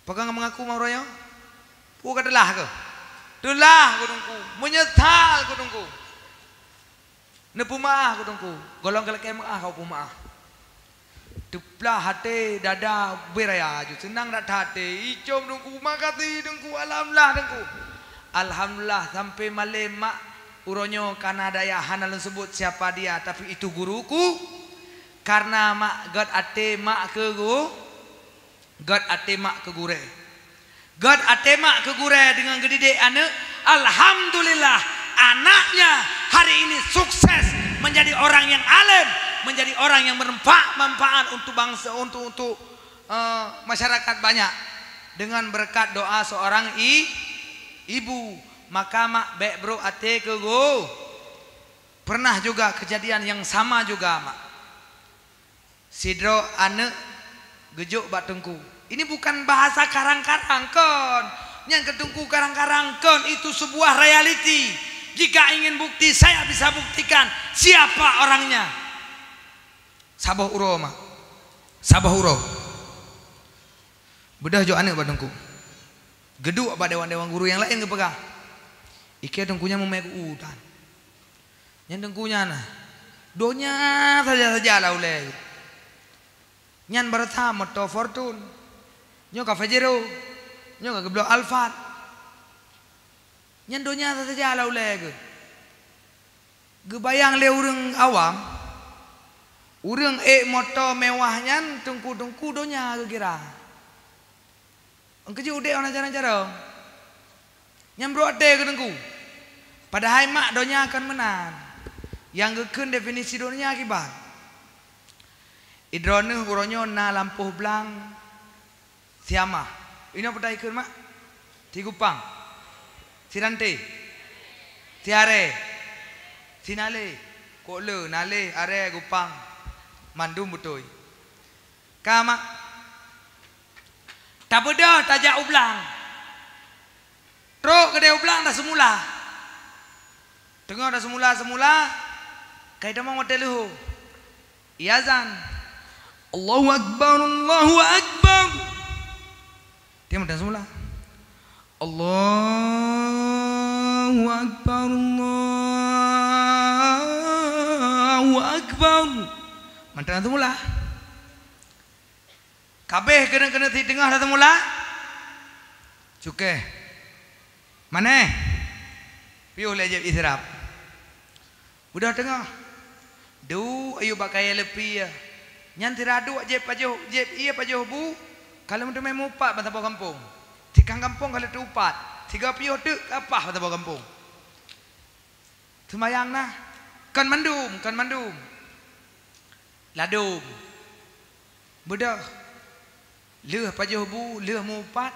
Speaker 1: Pegang mengaku mau royo. Pu kadalah ke? Delah ku nunggu. Menyesal ku nunggu. Nepu maah ku nunggu. Golong kelek maah kau pu maah. Tuplah hati dada beraya ju senang dak hati icom dengku makati dengku alhamdulillah sampai malam mak uronyo karena daya hanal sebut siapa dia tapi itu guruku karena mak god ate mak ke gure god ate mak ke gure dengan gede anak alhamdulillah anaknya hari ini sukses menjadi orang yang alim menjadi orang yang bermanfaat untuk bangsa untuk masyarakat banyak dengan berkat doa seorang ibu maka mak bek bro ate ke go pernah juga kejadian yang sama juga mak sidro ane gejuk batengku ini bukan bahasa karang-karang kon yang ketungku karang-karang kon itu sebuah reality jika ingin bukti saya bisa buktikan siapa orangnya. Sabah uro mah, sabah uro. Bedah jo aneh badengku. Geduk pada dewan-dewan guru yang lain kepegah. Ike dengkunya memek utan. Yang dengkunya nah, donya saja lah uleh. Nyan berta moto fortune. Nyo ka Fajero. Nyo ka geblok Alfat. Nyan donya saja lah uleh. Gebayang le urang awam. Urang moto mewahnya tungku donya kira. Engkeju ude orang cara-cara. Nyambro ade ke tengku. Padahal mak donya akan menang. Yang geken definisi donya akibat. Idrone uronyo na lampuh blang siama. Ini apa dah ikut mak? Tigupang. Sirante. Tiare. Sinale. Kokle nale are gupang. Mandum betul. Kama tak beda tajak ublang. Truk kedai ublang dah semula. Tengah dah semula. Kai dah mau hotel lu. Iazan. Allahu akbar, Allahu akbar. Dia dah semula. Allahu akbar, Allahu akbar. Mantan tu mula. Kabeh kena di tengah dah mula. Cuke. Mana? Piuh lejep israp. Budak tengah. Du ayu pakai lepi ya. Nyan tiradu jep pajuh iya pajuh bu. Kalau mentu main mupat bantah bawa kampung. Tikang kampung kalau tu upat. 3 piuh tu apa bantah bawa kampung. Semayang nah. Kan mandum. Ladum. Budak. Leuh pajuh bu, leuh mupat.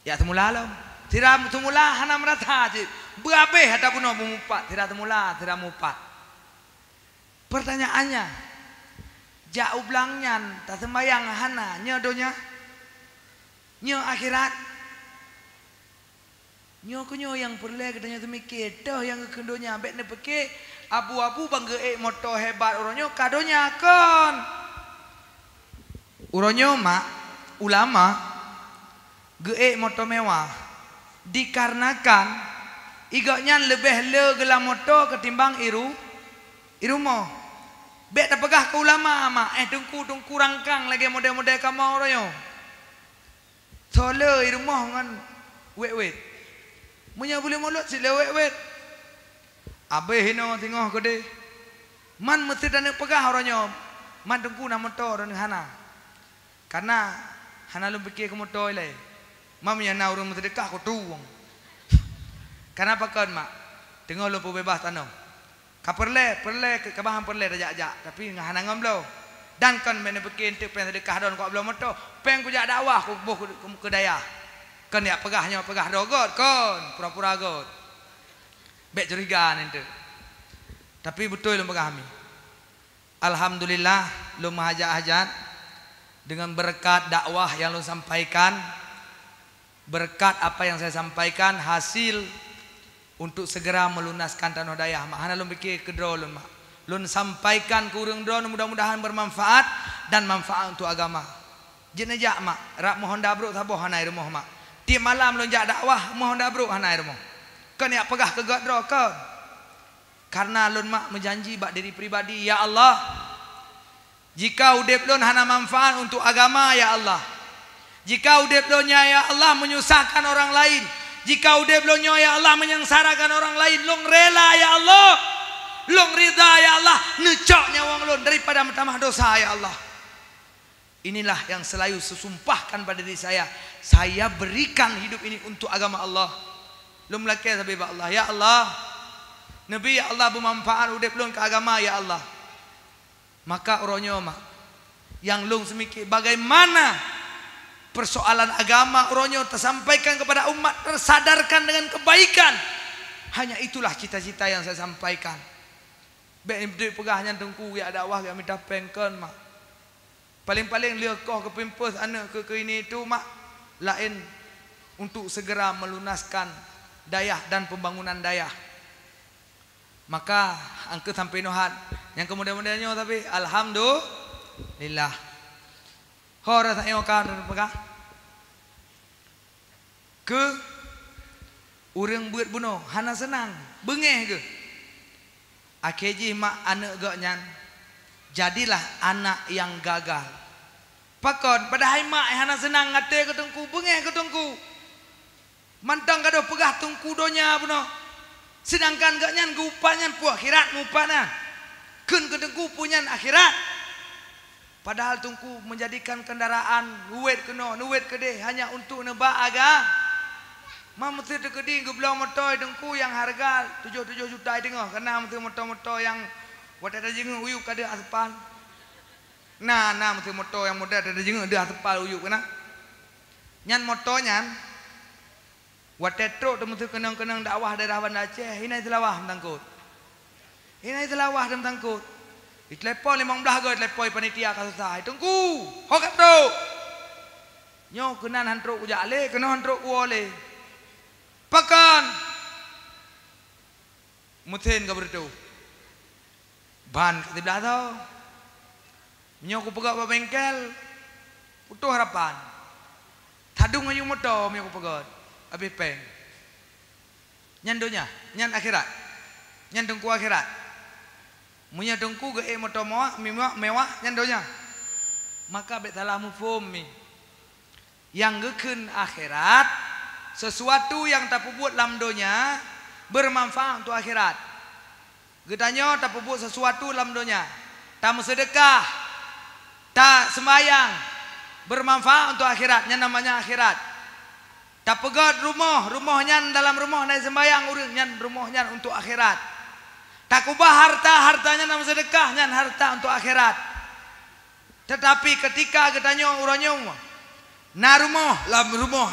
Speaker 1: Ya semula lah. Tiram semula hana merata je. Berabeh hata pun mupat, tiram semula, tiram mupat. Pertanyaannya, jak ublangnya tak sembayang hana nya donya. Nya akhirat. Nya kunyo yang perle katanya semikir, dah yang kendonya ambek ne peke abu-abu bangga moto hebat uronyo kadonya kon. Uronyo mak ulama ge moto mewah dikarenakan igaknya lebih le gelam moto ketimbang irumo. Bek tak pegah ke ulama mak tungku rangkang lagi model-model kamu uronyo. Sole irumo ngan wet. Munya boleh mulut si lewet-wet. Abe hino tengok gede. Man mesti dan pegah orangnya. Man tengku nak motor orang hana. Karena hana lu fikir ke motor le. Mam yang nak orang mesti dekat aku tuang. Karena apa kan mak? Tengok lu bebas tanam. Kaperle kebahan perle rajak-jak. Tapi hana ngomlo. Dan kan mana fikir untuk pen sedekah don kau belum motor. Pen ku jak dakwah ku buh ke daya. Kan ya pegah dogot kon pura-pura got. Bek curiga nanti. Tapi betul lu pegah kami. Alhamdulillah lu mahajat-hajat dengan berkat dakwah yang lu sampaikan, berkat apa yang saya sampaikan hasil untuk segera melunaskan tanah daya. Mahana lu pikir kedro lu mak. Lu sampaikan ke urang drone mudah-mudahan bermanfaat dan manfaat untuk agama. Jenajak mak, rak mohon dabruk saboh hanai rumah mak. Tiap malam lonjak dakwah mohon dabruk hanai rumah. Kan ya pegah ke gadro kan. Karena lun mak menjanji bak diri pribadi, ya Allah, Jika udip lon hana manfaat untuk agama ya Allah. Jika udip lonnya ya Allah menyusahkan orang lain. Jika udip lonnya ya Allah menyengsarakan orang lain, long rela ya Allah. Long rida ya Allah, necok nyawang lon daripada tambah dosa ya Allah. Inilah yang selalu sesumpahkan pada diri saya. Saya berikan hidup ini untuk agama Allah. Lom laki sabib Allah ya Allah. Nabi ya Allah bermanfaat udip lon ke agama ya Allah. Maka orangnya mak yang lung semikir bagaimana persoalan agama orangnya tersampaikan kepada umat, tersadarkan dengan kebaikan. Hanya itulah cita-cita yang saya sampaikan. Baik ni pegahnya tengku ya dakwah ya minta pengkan mak. Paling-paling dia koh ke pimpus anak ke ini itu mak lain untuk segera melunaskan dayah dan pembangunan dayah. Maka angka sampai nohat yang kemudian-kemudiannya tapi alhamdulillah. Hora saya kan pegang ke urang buat bunuh hana senang bengeh ke akeji mak anak gak nyan jadilah anak yang gagal pakon padahal mak hana senang ngate ke tengku bengeh ke tengku mantang kado pegah tengku donya bunuh sedangkan gak nyan gupanyan pu akhirat ngupana kun ke tengku punyan akhirat. Padahal tungku menjadikan kendaraan nuwet kena nuwet kede hanya untuk nebak aga. Mam mesti tekedi geblang motor tungku yang harga 7 juta tengah kena mesti motor-motor yang wadah ada jeneng uyuk kada aspal. Nah mesti motor yang muda ada jeneng ada aspal uyuk kena. Nyan motor nyan wadah truk tu mesti kenang-kenang dakwah daerah Banda Aceh ini telawah tangkut. Ini telawah dan tangkut. Telepon 15 gol telepon panitia kasusah tunggu hokat tu nyo kenan hantruk ujale kena hantruk wole pakan muthen ka bertu ban ka sebelah tau nyo ku pegak ba bengkel putus harapan tadung ayu motor mi ku pegat habis peng nyan donya nyan akhirat nyan tungku akhirat. Munya dengku ge motor mewah nyandonya. Maka bet salah mufhum mi. Yang geukeun akhirat sesuatu yang tak buat dalam dunia bermanfaat untuk akhirat. Getanyo tak buat sesuatu dalam dunia. Tak sedekah, tak sembahyang bermanfaat untuk akhirat, yang namanya akhirat. Tak pegat rumahnya dalam rumah naik sembahyang urang rumahnya untuk akhirat. Tak ubah hartanya nama sedekahnya harta untuk akhirat. Tetapi ketika katanya orangnya na rumah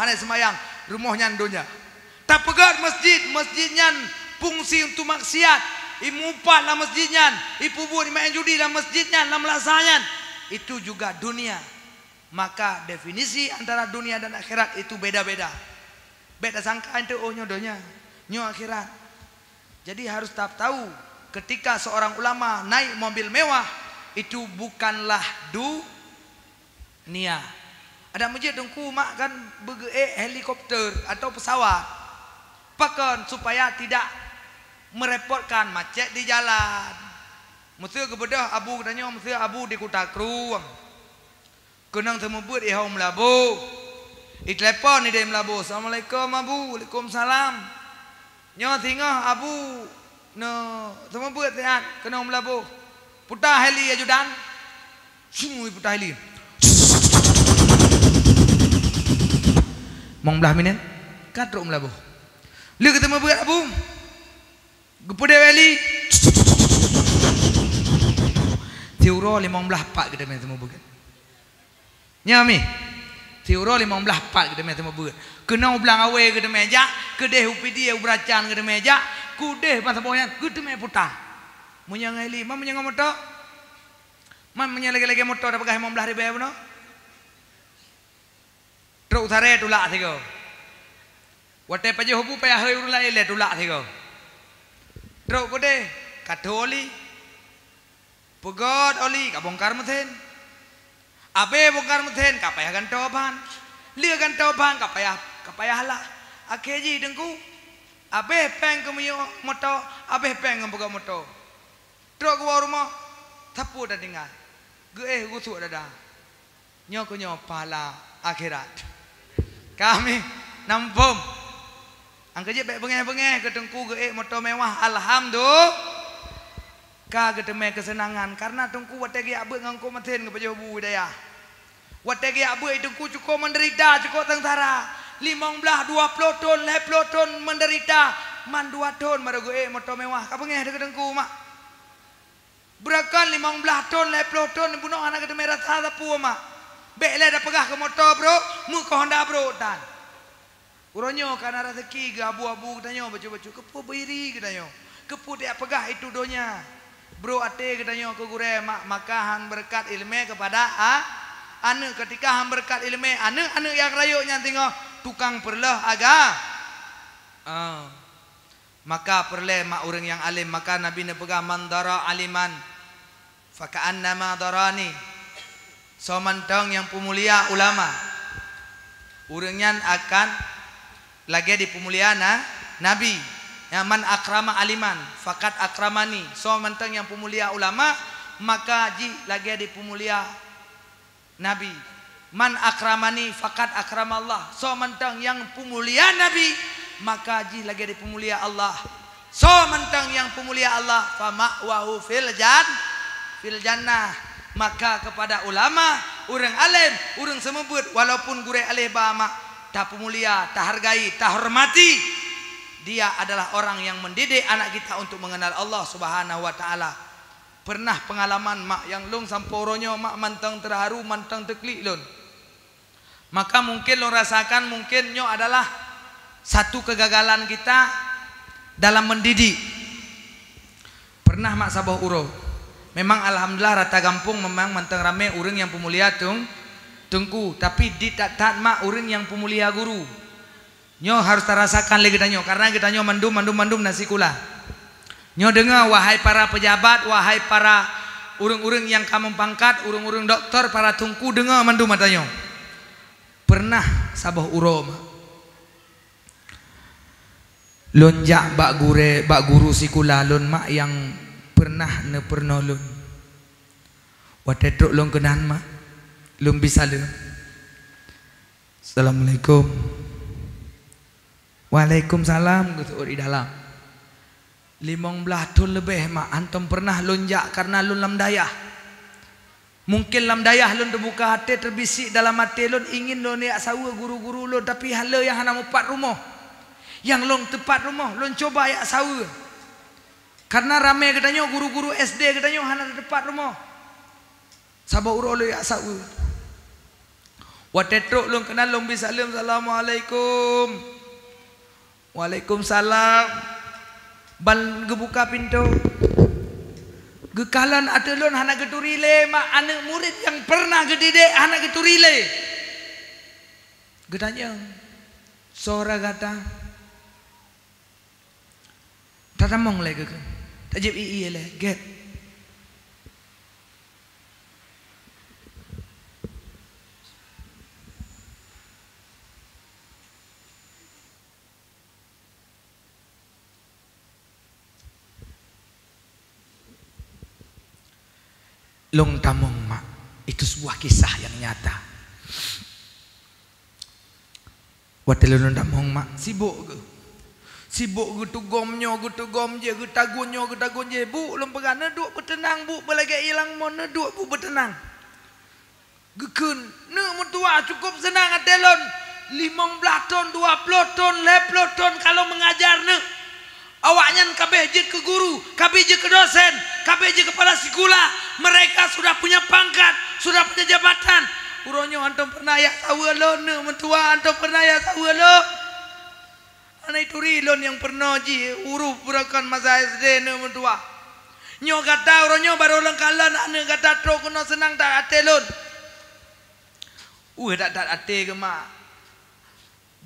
Speaker 1: hanya sembahyang rumahnya dunia. Tak pegat masjidnya fungsi untuk maksiat. Imupat lah masjidnya, ipubuat main judi lah masjidnya, lah melaksanya. Itu juga dunia. Maka definisi antara dunia dan akhirat itu beda-beda. Beda sangka itu nyodonya, nyo akhirat. Jadi harus tahu ketika seorang ulama naik mobil mewah itu bukanlah dunia. Ada masjid dengku mak kan helikopter atau pesawat. Pakan supaya tidak merepotkan macet di jalan. Mesti kebedah abu katanya mesti abu di kota Kruang. Kenang temu buat ihau Melabu. I telepon ni dia Melabu. Assalamualaikum abu. Waalaikumsalam. Nyo tingah abu no temu buat sehat kenang Melabu. Putah heli ajudan. Semua putah heli. Mong belah minen katruk Melabu. Lu ketemu buat abu. Gepude heli. Tiuro 15 pak kita main temu buat. Nyami. Tiuro 15 pak kita main temu buat. Kena ulang awe ke meja, kedeh upidi ubracan ke meja, kudeh pasal boyan, kudu me putah. Munyang heli, mam munyang motor. Mam munyang lagi-lagi motor dapat 15,000 no. Truk thare tulak thigo. Wate paje hobu pa heu urula ele tulak thigo. Truk kudeh kadoli. Pegod oli ka bongkar muthen. Abe bongkar muthen ka payah gantoban. Lia gantoban ka payah lah. Akeji dengku. Abe peng kemiyo motor, abe peng ngomboga motor. Truk gua rumah tapu dah tinggal. gusuk dada. Nyo pahala akhirat. Kami nampum. Angka je baik bengeh-bengeh ketengku motor mewah alhamdulillah. Ka keteme kesenangan karena tengku wategi abek ngangko maten ke pajo bu daya. Wategi abek tengku cukup menderita, cukup sengsara. 15 20 ton, 10 ton menderita. Man 2 ton baru motor mewah. Ka bengeh de ketengku mak. Berakan 15 ton, 10 ton bunuh anak keteme rasa sapu mak. Beklah dah pegah ke motor bro, mu ke Honda bro tan. Uronyo karena rezeki ke abu-abu katanya baca-baca kepo beri katanya. Kepo dia pegah itu donya. Bro ate katanya ke gure makahan berkat ilmu kepada ane ketika han berkat ilmu ane yang rayuknya tengok tukang perlah agak. Maka perle mak orang yang alim maka Nabi ne pegah mandara aliman faka'annama darani. So mantang yang pemulia ulama urangnya akan lagi di pemuliaan Nabi yang man akrama aliman fakat akramani. So mantang yang pemulia ulama maka ji lagi di pemulia Nabi. Man akramani fakat akramallah. So mantang yang pemulia Nabi maka ji lagi di pemulia Allah. So mantang yang pemulia Allah fa ma'wahu fil jannah. Maka kepada ulama, orang alim, orang semebut, walaupun gure alih bama, tak pemulia, tak hargai, tak hormati, dia adalah orang yang mendidik anak kita untuk mengenal Allah Subhanahu Wa Taala. Pernah pengalaman mak yang long samporonyo mak mantang terharu, mantang teklik lon. Maka mungkin long rasakan mungkin nyo adalah satu kegagalan kita dalam mendidik. Pernah mak sabah uro. Memang alhamdulillah rata kampung memang manteng rame urang yang pemulia tungku, tapi di tak mak urang yang pemulia guru. Nyo harus terasakan lagi tanyo karena kita nyo mandum nasi kula. Nyo dengar wahai para pejabat, wahai para urang-urang yang kamu pangkat, urang-urang doktor, para tungku dengar mandum matanyo. Pernah sabah urom lonjak bak guru sikula lon mak yang pernah lun watetruk long kenan mak lum bisa lun. Assalamualaikum. Waalaikumsalam gitu di dalam 15 tahun lebih mak antum pernah lonjak karena lun lam dayah. Mungkin lam dayah lun terbuka hati terbisik dalam hati lun ingin lun ya sawa guru-guru lun tapi hala yang hana mupat rumah. Yang lun tepat rumah lun coba ya sawa. Karena ramai katanya guru-guru SD katanya hana depan rumah. Sabah urolo ya sawu. Watetruk long kenal long bisalim assalamualaikum. Waalaikumsalam. Bal gebuka pintu. Gekalan ada lon hana geturile mak anak murid yang pernah gedidik hana geturile. Getanya. Sora kata. Tatamong lagi ke. Tajib lah, get. Long tamong mak, itu sebuah kisah yang nyata. Watel long tamong mak, sibuk ke? Sibuk gitu gomnyo gitu gomje gitu tagunje bu lom pegana duk bertenang bu belagi hilang mon duk bu bertenang gekun ne mutua cukup senang atelon 15 ton 20 ton 10 ton kalau mengajar ne awaknya kabeh je ke guru kabeh je ke dosen kabeh je kepala sekolah mereka sudah punya pangkat sudah punya jabatan uronyo antum pernah ya tahu lo ne mutua antum pernah ya tahu lo. Anak itu rilon yang pernah ji huruf berakan masa SD ne mentua. Nyo kata oronyo baru lengkalan ane kata tro kuno senang tak atelon. Tak ate ke mak.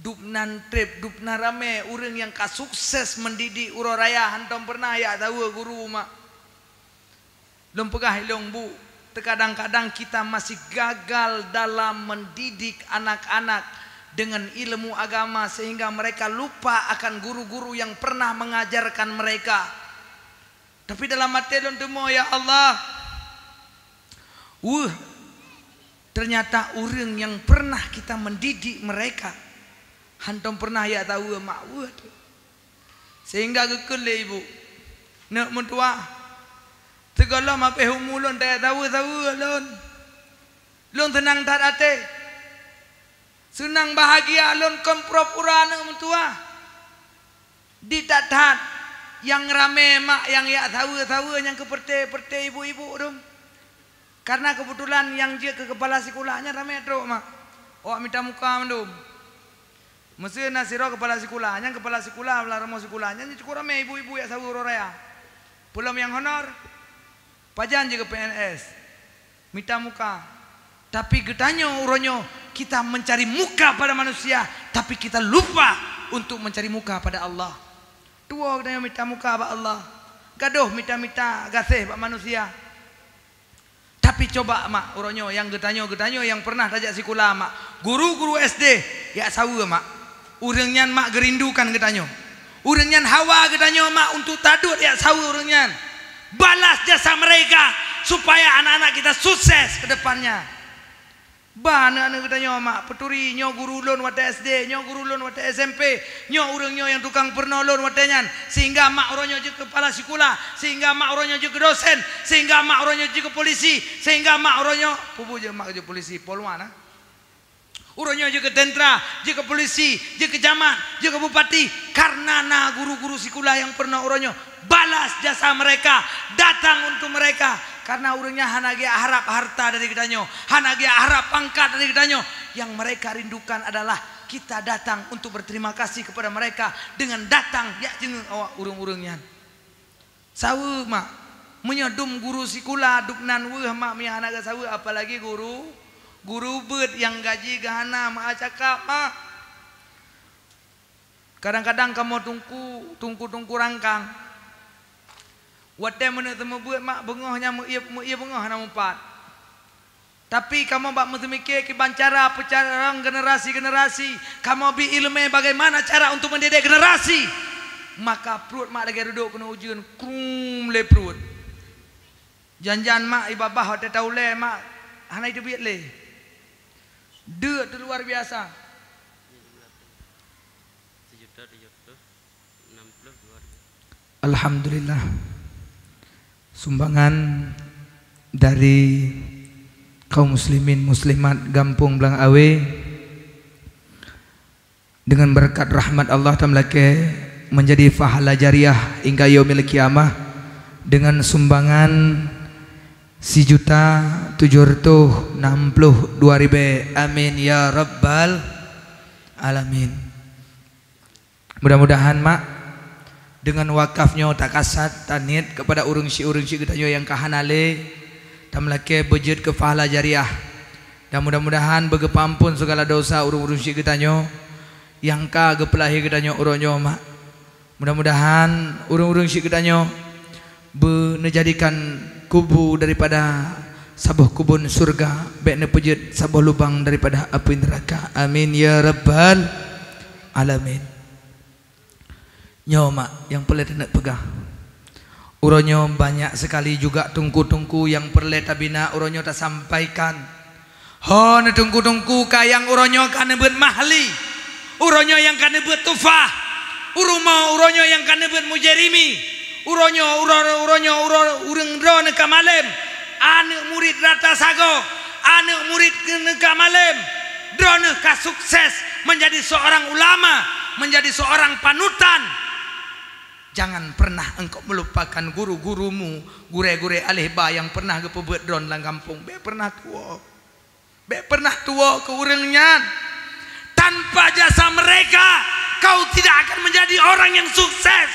Speaker 1: Dupnan trip, dupnan rame urang yang kasukses mendidik uro raya hantam pernah ya tahu guru mak. Lom pegah ilong bu. Terkadang-kadang kita masih gagal dalam mendidik anak-anak dengan ilmu agama sehingga mereka lupa akan guru-guru yang pernah mengajarkan mereka. Tapi dalam hati lon temo ya Allah, ternyata orang yang pernah kita mendidik mereka hantam pernah ya tahu mak tu sehingga gekele ibu nak mentua segala mapeh umulun tak tahu lon tenang tak ate senang bahagia lon kompropura nak mentua ditatat yang rame mak yang ya tahu yang keperti ibu-ibu dong. Karena kebetulan yang dia ke kepala sekolahnya ramai truk mak. Awak minta muka mendum. Mesti nasiro kepala sekolahnya belah ramo sekolahnya ni cukup ramai ibu-ibu yang sahur raya. Belum yang honor. Pajan juga PNS. Minta muka. Tapi getanya uronyo kita mencari muka pada manusia, tapi kita lupa untuk mencari muka pada Allah. Tua getanya minta muka pada Allah. Gaduh minta gasih pada manusia. Tapi coba mak uronyo yang getanyo yang pernah tajak sekolah mak guru SD ya sawu mak urangnya mak gerindukan getanyo urangnya hawa getanyo mak untuk tadut ya sawu urangnya balas jasa mereka supaya anak-anak kita sukses ke depannya bana anak getanyo mak peturi nyo guru lon wate SD nyo guru lon wate SMP nyo urang nyo yang tukang pernolon watenyan sehingga mak uronyo je kepala sekolah sehingga mak uronyo je ke dosen sehingga mak uronyo je ke polisi sehingga mak uronyo pupu je mak je polisi polwan uronyo je ke tentara je ke polisi je ke camat je ke bupati karena na guru-guru sekolah yang pernah uronyo balas jasa mereka datang untuk mereka karena urangnya hanagia harap harta dari kedanyo hanagia harap pangkat dari kedanyo yang mereka rindukan adalah kita datang untuk berterima kasih kepada mereka dengan datang ya jeneng awak urung-urungnya sawu mak menyodum guru sekolah duknan weh mak miah anak sawu apalagi guru bet yang gaji gahana mak cakap mak kadang-kadang kamu tungku rangkang wate mana temu buat mak bengohnya ia bengoh nama empat. Tapi kamu bak mesti mikir ke cara pecarang generasi kamu bi ilmu bagaimana cara untuk mendidik generasi. Maka perut mak lagi duduk kena ujian krum le perut. Janjan mak ibabah wate tahu le mak hana itu biat le. Dua tu luar biasa. Alhamdulillah. Sumbangan dari kaum muslimin muslimat Gampung Belang Awe dengan berkat rahmat Allah Ta'ala menjadi pahala jariah hingga yaumil qiyamah dengan sumbangan 1.762.000 amin ya rabbal alamin. Mudah-mudahan mak dengan wakafnya tak kasat tanit kepada urung si getanyo yang kahanale tamlake bejut ke pahala jariah dan mudah-mudahan begepampun segala dosa urung si getanyo yang ka gepelahi getanyo uronyo mak mudah-mudahan urung si getanyo menjadikan kubu daripada sabuh kubun surga bekne pejut sabuh lubang daripada api neraka amin ya rabbal alamin. Nyo mak yang perlu nak pegang uronyo banyak sekali juga tungku-tungku yang perlu tabina uronyo tak sampaikan ho na tungku-tungku kayang uronyo kana beut mahli uronyo yang kana beut tufah uronyo yang kana beut mujarimi uronyo urang drone kamalem anak murid rata sago anak murid kamalem drone ka sukses menjadi seorang ulama menjadi seorang panutan. Jangan pernah engkau melupakan guru-gurumu, gure-gure alihba yang pernah gepebuat drone dalam kampung. Be pernah tua ke urangnya. Tanpa jasa mereka, kau tidak akan menjadi orang yang sukses.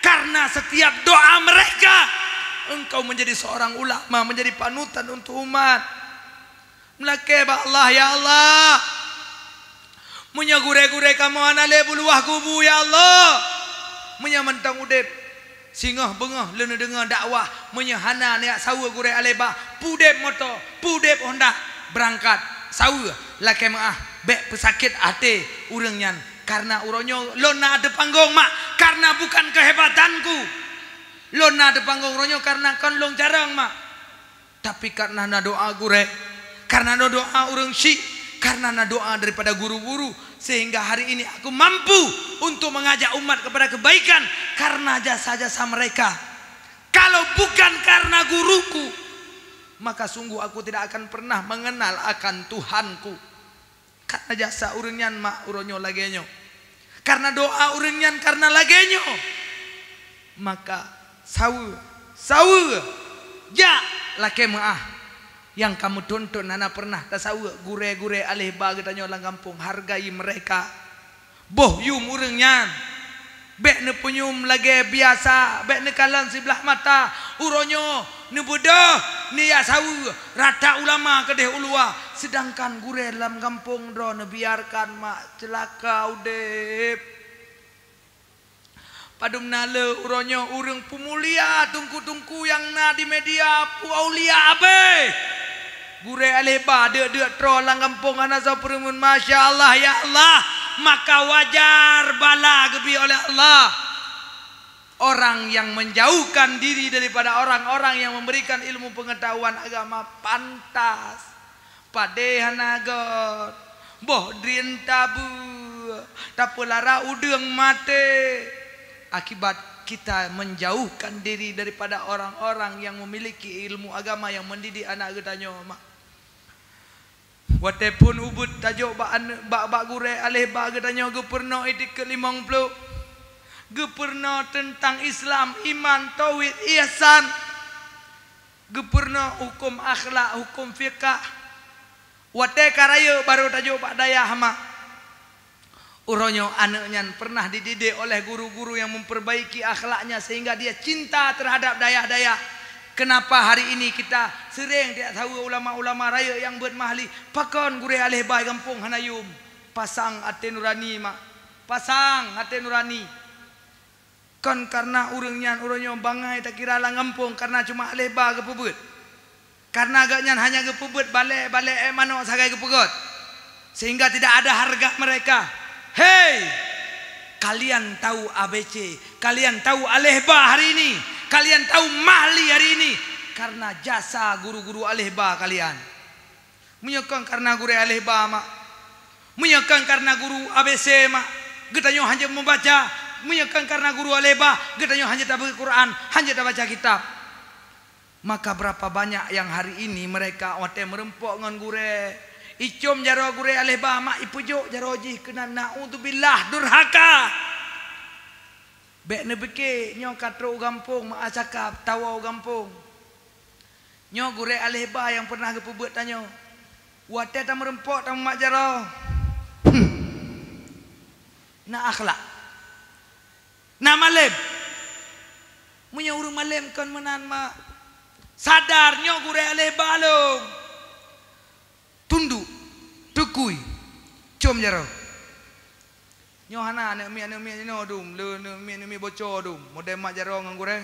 Speaker 1: Karena setiap doa mereka, engkau menjadi seorang ulama, menjadi panutan untuk umat. Melake Allah ya Allah. Munya gure-gure kamu anale buluah kubu ya Allah. Menyamantang udep singah bengah lena dengar dakwah menyahana niat sawa gure aleba pudep motor pudep Honda berangkat sawa laki maah bek pesakit hati urangnya karena uronyo lona ada panggung mak karena bukan kehebatanku lona ada panggung uronyo karena kan long jarang mak Tapi karena doa gure, karena doa urang syik, karena doa daripada guru-guru, sehingga hari ini aku mampu untuk mengajak umat kepada kebaikan karena jasa-jasa mereka. Kalau bukan karena guruku, maka sungguh aku tidak akan pernah mengenal akan Tuhanku. Karena jasa uringan mak uronyo lagenyo, karena doa uringan karena lagenyo, maka sawu ja lake maah yang kamu tonton nana pernah tasawu gure-gure alih bagi tanyo lang kampung, hargai mereka. Boh yum uringan bek ne punyum lage biasa, bek ne kalan sebelah mata uronyo ne bodoh ni ya sawu rata ulama kedeh ulua, sedangkan gure dalam kampung dro ne biarkan mak celaka udep. Padum nale uronyo urang pumulia tungku-tungku yang na di media pu aulia abe. Gure aleba de tro lang kampung ana sa perumun, masya Allah ya Allah, maka wajar bala gebi oleh Allah. Orang yang menjauhkan diri daripada orang-orang yang memberikan ilmu pengetahuan agama pantas padehanagot boh drin tabu tapulara udeng mate, akibat kita menjauhkan diri daripada orang-orang yang memiliki ilmu agama yang mendidik anak getanyo mak. Watepun ubud tajuk bak gure alih bak getanyo geperno idik ke-50 geperno tentang Islam, iman, tauhid, ihsan, geperno hukum akhlak, hukum fiqh. Wate karaya baru tajuk pak daya hama. Uronyo anaknya pernah dididik oleh guru-guru yang memperbaiki akhlaknya sehingga dia cinta terhadap daya-daya. Kenapa hari ini kita sering tidak tahu ulama-ulama raya yang bermahli pakon gure alih bayi kampung hanayum pasang ate nurani mak, pasang ate nurani. Kan karena uronyo bangai tak kira lang kampung karena cuma alih bayi kepubut. Karena agaknya hanya kepubut balik mano sagai kepugot. Sehingga tidak ada harga mereka. Hei, kalian tahu ABC, kalian tahu alehba hari ini, kalian tahu mahli hari ini karena jasa guru-guru alehba kalian. Menyokong karena guru alehba mak, menyokong karena guru ABC mak, getanyo hanya membaca, menyokong karena guru alehba, getanyo hanya tak baca Quran, hanya tak baca kitab. Maka berapa banyak yang hari ini mereka wate merempok ngan gure. Icom jaro gure aleh ba mak ipujuk jaro jih kena naudzubillah durhaka. Bek ne beke nyo katro gampung mak cakap tawa gampung. Nyo gure aleh ba yang pernah gepubut tanyo. Wate ta merempok ta mak jaro. Na akhlak. Na malem. Munya urang malem kan menan mak. Sadar nyo gure aleh ba long. Tunduk, tukui, com jaro. Nyohana nek mi no dum, le mi boco dum. Model mak jaro ngangure.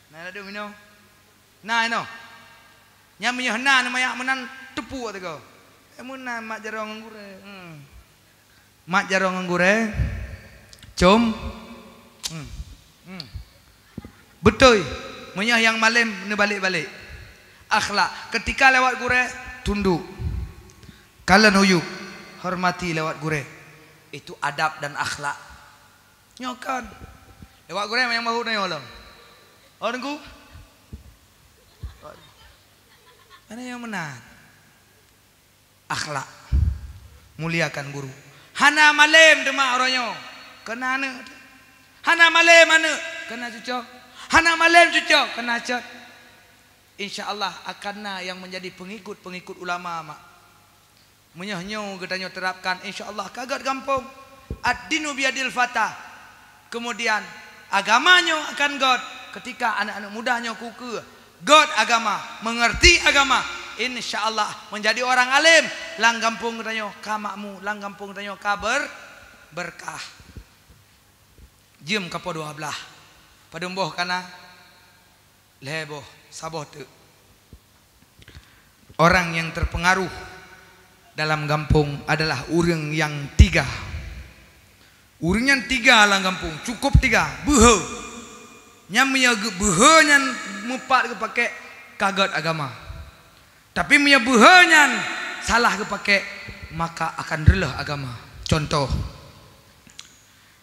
Speaker 1: Nah ada mino. Nah ino. Nyam nyohana maya menan tepu atau Emun mak jaro ngangure. Mak jaro ngangure. Com. Betul. Menyah yang malam ne balik-balik. Akhlak. Ketika lewat gure tunduk. Kalian huyuk, hormati lewat gure. Itu adab dan akhlak. Nyokan. Lewat gure yang mahu nanya orang. Orang ku? Mana yang benar? Akhlak. Muliakan guru. Hana malem demak orangnya. Kena ane. Hana malem ane. Kena cucok. Hana malem cucok. Kena cot. InsyaAllah akanna yang menjadi pengikut ulama mak. Menyoh-nyoh getanyo terapkan insyaallah kagat gampung. Ad-dinu biadil fata. Kemudian agamanya akan God. Ketika anak-anak mudanya kuku God agama, mengerti agama, insyaallah menjadi orang alim. Lang gampung getanyo kamakmu, lang gampung getanyo kabar berkah. Jem kapo dua belah. Padumboh kana leboh saboh tu. Orang yang terpengaruh dalam kampung adalah urang yang tiga. Urang yang tiga dalam kampung cukup tiga. Buho. Nyamnya buho nyan mupat ke pakai kaget agama. Tapi menyebuhannya salah kepake maka akan relah agama. Contoh,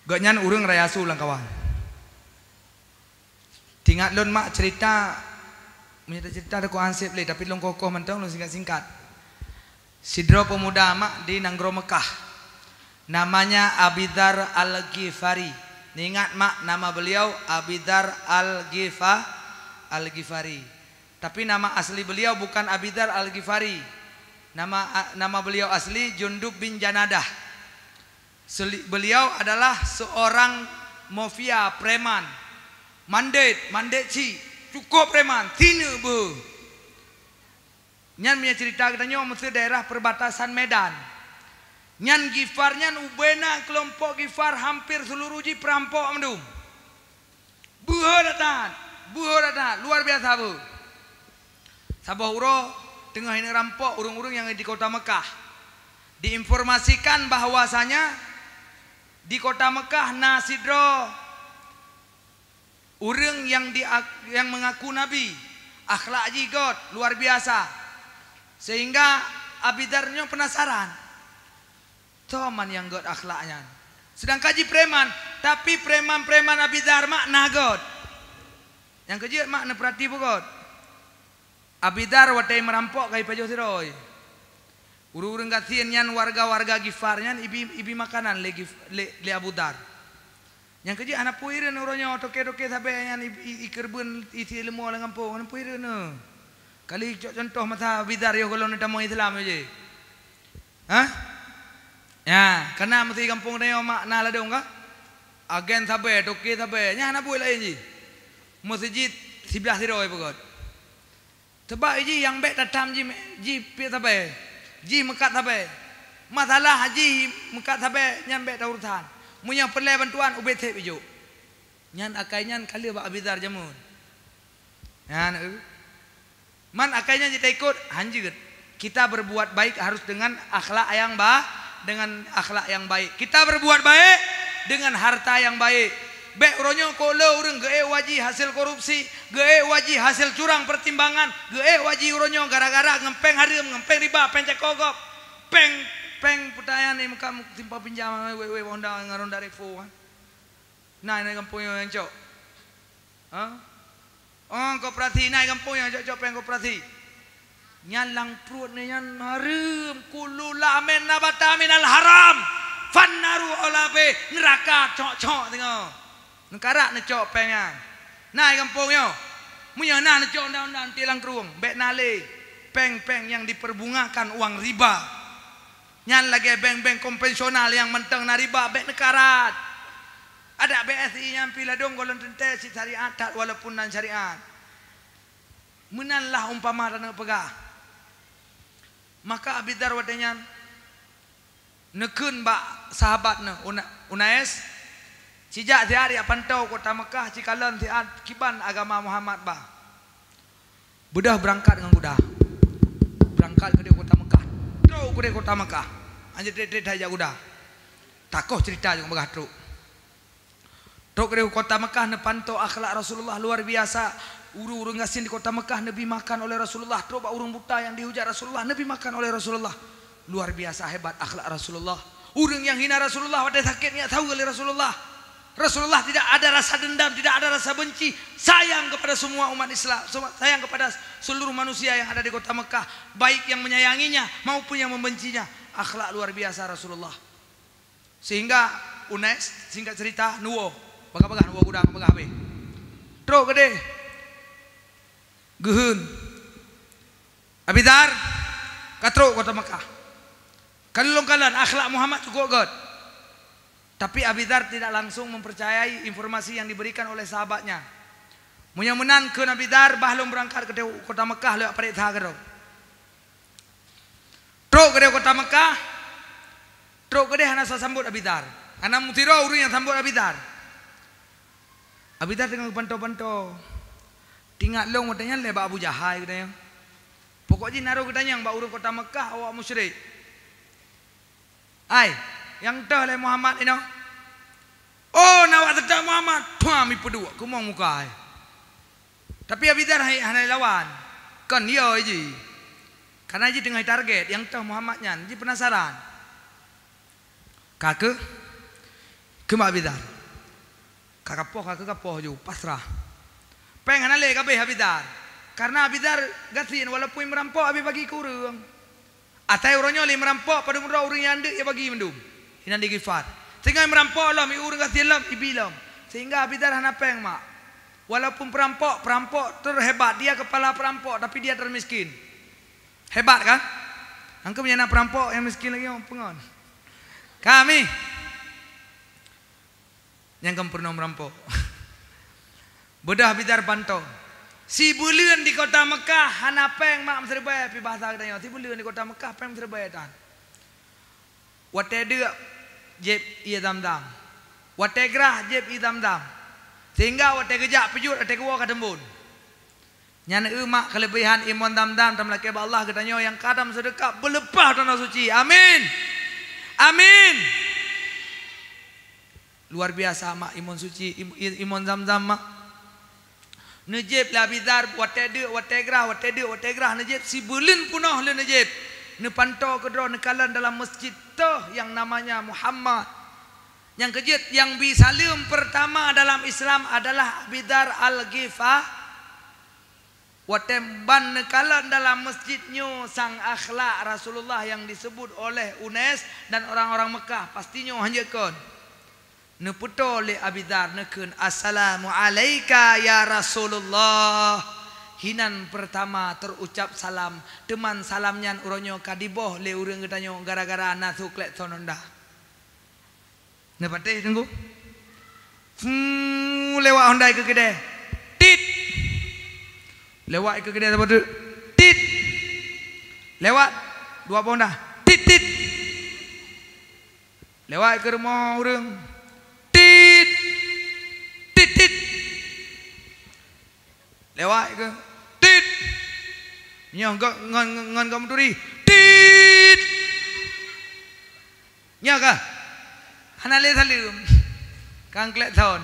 Speaker 1: gaknyan urang rayasu ulang kawan. Tingat lon mak cerita, cerita ada ko ansip le, tapi long kokoh mentong long singkat-singkat. Sidro pemuda mak di Nanggro Mekah, namanya Abidar Al-Ghifari. Ingat mak nama beliau Abidar Al-Ghifari. Tapi nama asli beliau bukan Abidar Al-Ghifari. Nama beliau asli Jundub bin Janadah. Beliau adalah seorang mafia preman. Mandet ci, cukup preman, tina be. Nyan punya cerita katanya mesti daerah perbatasan Medan. Nyan Gifar nyan ubena kelompok Gifar hampir seluruh ji perampok mendum. Buhoratan, luar biasa bu. Sabah uro tengah ini rampok urung-urung yang di kota Mekah. Diinformasikan bahwasanya di kota Mekah nasidro urang yang mengaku nabi, akhlak jigot luar biasa. Sehingga Abidarnya penasaran. Toman yang god akhlaknya. Sedang kaji preman, tapi preman-preman Abidar mak nagot. Yang kejir mak neperati bugot. Abidar watai merampok kai pajo siroy. Urung-urung kasian nyan warga-warga Gifar nyan ibi makanan le Abu Dar. Yang kerja anak puireun uronyo toke-toke sampai nyan ikerbun isi ilmu ala ngampung anak puireun. Kali contoh mata Abidar yo kalau neta mau Islam aja. Hah? Ya, karena mesti kampung dia mak na ladong ka? Agen sampai toke sampai nya anak pui lain ji. Masjid sebelah siroy pokok. Sebab ji yang baik datam ji pi sampai. Ji mekat sampai. Masalah haji mekat sampai nyan baik urusan. Munya perlu bantuan ubet teh bijo. Nyan akai nyan kali ba Abidar jamun. Nyan man akainya kita ikut hanjut. Kita berbuat baik harus dengan akhlak yang baik. Kita berbuat baik dengan harta yang baik. Bek uronyo kolo urang ge waji hasil korupsi, ge waji hasil curang pertimbangan, ge waji uronyo gara-gara ngempeng hareum, ngempeng riba, pencek kogok, peng putayan ni muka timpa pinjam we honda ngaron dari fo. Nah ini kampung yang cok. Oh koperasi naik kampung yang cok peng koperasi. Nyalang perut ni nyan harum kulu lamen nabata minal haram fannaru olabe neraka cok tengok. Nekarak necok pengan. Naik kampung yo. Munya nah necok undang-undang tilang keruang. Bek nale peng yang diperbungakan uang riba. Nyan lagi bank-bank konvensional yang menteng na riba bek nekarat. Ada BSI yang pila dong golon tente si syariat walaupun non syariat. Menanlah umpama dan pegah. Maka Abidar wadanya nekun bak sahabatna Unais sejak hari pantau kota Mekah cikalan tiat kiban agama Muhammad bah. Budah berangkat dengan budah. Berangkat ke kota Mekah. Truk ke kota Mekah. Anjir det aja udah. Takoh cerita juga megah truk. Truk ke kota Mekah nepantau akhlak Rasulullah luar biasa. Urung ngasin di kota Mekah Nabi makan oleh Rasulullah. Coba urung buta yang dihujat Rasulullah Nabi makan oleh Rasulullah. Luar biasa hebat akhlak Rasulullah. Urung yang hina Rasulullah pada sakitnya tahu oleh Rasulullah. Rasulullah tidak ada rasa dendam, tidak ada rasa benci, sayang kepada semua umat Islam, sayang kepada seluruh manusia yang ada di kota Mekah, baik yang menyayanginya maupun yang membencinya. Akhlak luar biasa Rasulullah. Sehingga Unais singkat cerita nuwo, bagah-bagah nuwo gudang bagah be. Truk gede. Gehun. Abidar katruk kota Mekah. Kalong-kalan akhlak Muhammad cukup god. Tapi Abidar tidak langsung mempercayai informasi yang diberikan oleh sahabatnya. Munya-munan ke Abidar bahlum berangkat ke kota Mekah lewat parit Hagar. Truk ke kota Mekah. Truk ke hana sambut Abidar. Ana mutiro urang yang sambut Abidar. Abidar tengah pantau-pantau. Tinggal long katanya lebak Abu Jahal katanya. Pokoknya naruh katanya yang urang kota Mekah awak musyrik. Ai yang dah oleh Muhammad ini. Oh nawak tetap Muhammad. Tuami pedua. Aku mau muka. Tapi Abidar hanya lawan. Kon yo ji. Karena ji dengan target yang tahu Muhammadnya, ji penasaran. Kakek ke Mak Abidar. Kakak poh ju pasrah. Pengen ale kabeh Abidar. Karena Abidar gatin walaupun merampok abi bagi kurang. Atai orangnya li merampok pada murah orang yang ya bagi mendum. Ini di Gifar. Sehingga merampok lah mi urang gatin lah ibilam. Sehingga Abidar hana peng mak. Walaupun perampok terhebat, dia kepala perampok tapi dia termiskin. Hebat kan? Angka punya anak perampok yang miskin lagi orang pengon. Kami yang kamu pernah merampok. Bedah Abidar pantau. Si bulan di kota Mekah hana peng mak serba pi bahasa katanya. Si bulan di kota Mekah peng serba tan. Wate dia jeb ia dam-dam. Wate gerah jeb ia dam-dam. Sehingga wate kejak pejut wate kewa kadembun. Nyana emak kelebihan iman dam-dam tam laki Allah katanya yang kadam sedekah berlepah tanah suci. Amin. Amin. Luar biasa mak iman suci iman zam-zam mak. Najib la Abidar wate de wate gerah najib si bulin punah le najib. Ne pantau kedro ne kalan dalam masjid tu yang namanya Muhammad. Yang kejut yang bisalim pertama dalam Islam adalah Abidar Al-Ghifari. Watemban nekalan dalam masjidnya sang akhlak Rasulullah yang disebut oleh Unes dan orang-orang Mekah pastinya hanjakan. Neputo le Abidar nekun assalamu alayka ya Rasulullah. Hinan pertama terucap salam. Teman salamnya uronyo kadiboh le urang getanyo gara-gara nasuk lek sononda. Nepateh tunggu. Lewat Honda ke gede. Tit. Lewat ke gede apa tu? Tit. Lewat dua Honda. Tit tit. Lewat ke rumah orang. Tit. Tit tit. Lewat ke tit. Nyong ngon kamu turi. Tit. Nyaga. Hanale salim. Kang klek tahun.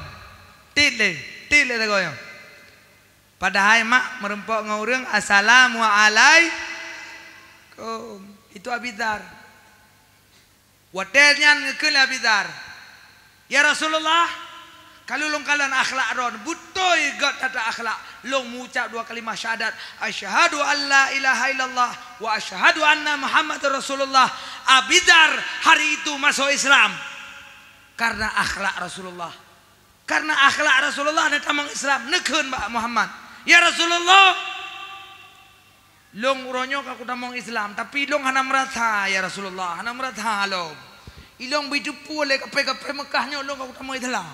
Speaker 1: Tit le tagoyong. Padahal mak merempok ngurang assalamu alaikum. Itu Abidar. Waternya ngekele Abidar. Ya Rasulullah, kalau long kalan akhlak ron, butoy gat tata akhlak. Long mengucap dua kalimah syahadat. Asyhadu an la ilaha illallah wa asyhadu anna Muhammad Rasulullah. Abidar hari itu masuk Islam. Karena akhlak Rasulullah. Karena akhlak Rasulullah dan tamang Islam. Nekun Mbak Muhammad. Ya Rasulullah. Long uronyo aku tamang Islam. Tapi long hana merata ya Rasulullah. Hana merata long. Ilong bidupu le kape Mekahnya long aku tamang Islam.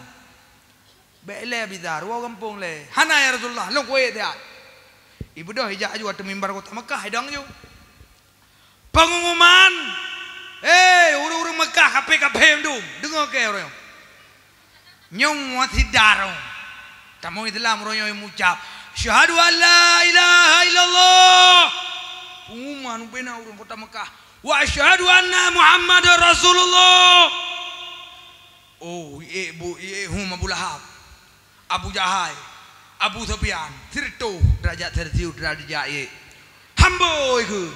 Speaker 1: Bele Abidar. Wau kampung le. Hana ya Rasulullah. Long kue dia. Ibu dah hijak aju atau mimbar kota Mekah. Hidang ju. Pengumuman. Urung-urung Mekah kape mdum. Dengar ke orang. Nyong wati darong. Tamu Islam orang yang mengucap syahadu an la ilaha illallah. Pengumuman bena urung kota Mekah. Wa asyhadu anna Muhammad Rasulullah. Oh, hum Abu Lahab, Abu Jahal, Abu Sufyan, tirto derajat tertiu derajat ye. Hambo iku.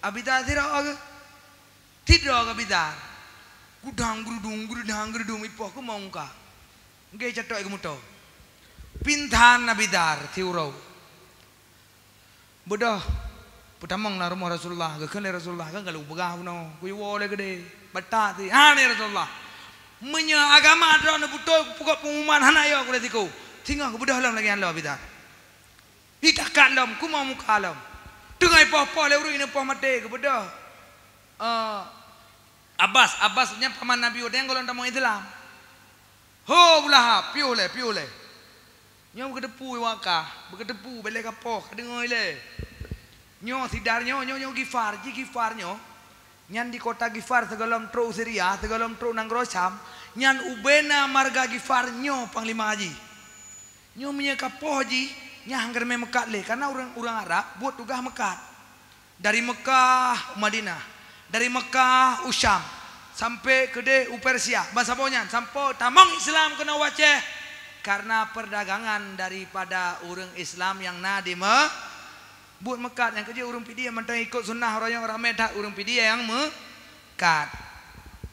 Speaker 1: Abidar tidak Tidak Abidar. Gudang gerudung ipoh ku mau muka. Nggih catok iku muto. Pintan Abidar tiurau. Bodoh. Putamong na rumah Rasulullah, gekene Rasulullah kan kalau begah puno. Kuwi wole gede. Bata ti. Ni Rasulullah. Menya agama adro na buto pokok pengumuman hana yo aku letiku. Tinggal ku bodoh lam lagi Allah Abidar. Itakan lam ku mau muka lam. Dengai poh-poh le urang ini poh mate ku bodoh. Abbasnya paman Nabi Udah yang golong tamu Islam. Ho Bulahab, piole. Nyong kedepu waka, bekedepu bele kapoh, kadengoi le. Nyo sidarnyo, nyo Gifarnyo. Nyan di kota Gifar tegalom tro Syria, tegalom tro Nangrosam, nyan ubena marga Gifarnyo Panglima Haji. Nyo punya kapoh ji, nyah anggar me Mekat le, karena orang Arab buat tugah Mekat. Dari Mekah Madinah. Dari Mekah Usyam sampai ke Persia bahasa ponyan sampai tamang Islam kena waceh karena perdagangan daripada orang Islam yang buat mekat yang kerja urang pidi mentang ikut sunnah orang ramai dah urang pidi yang mekat.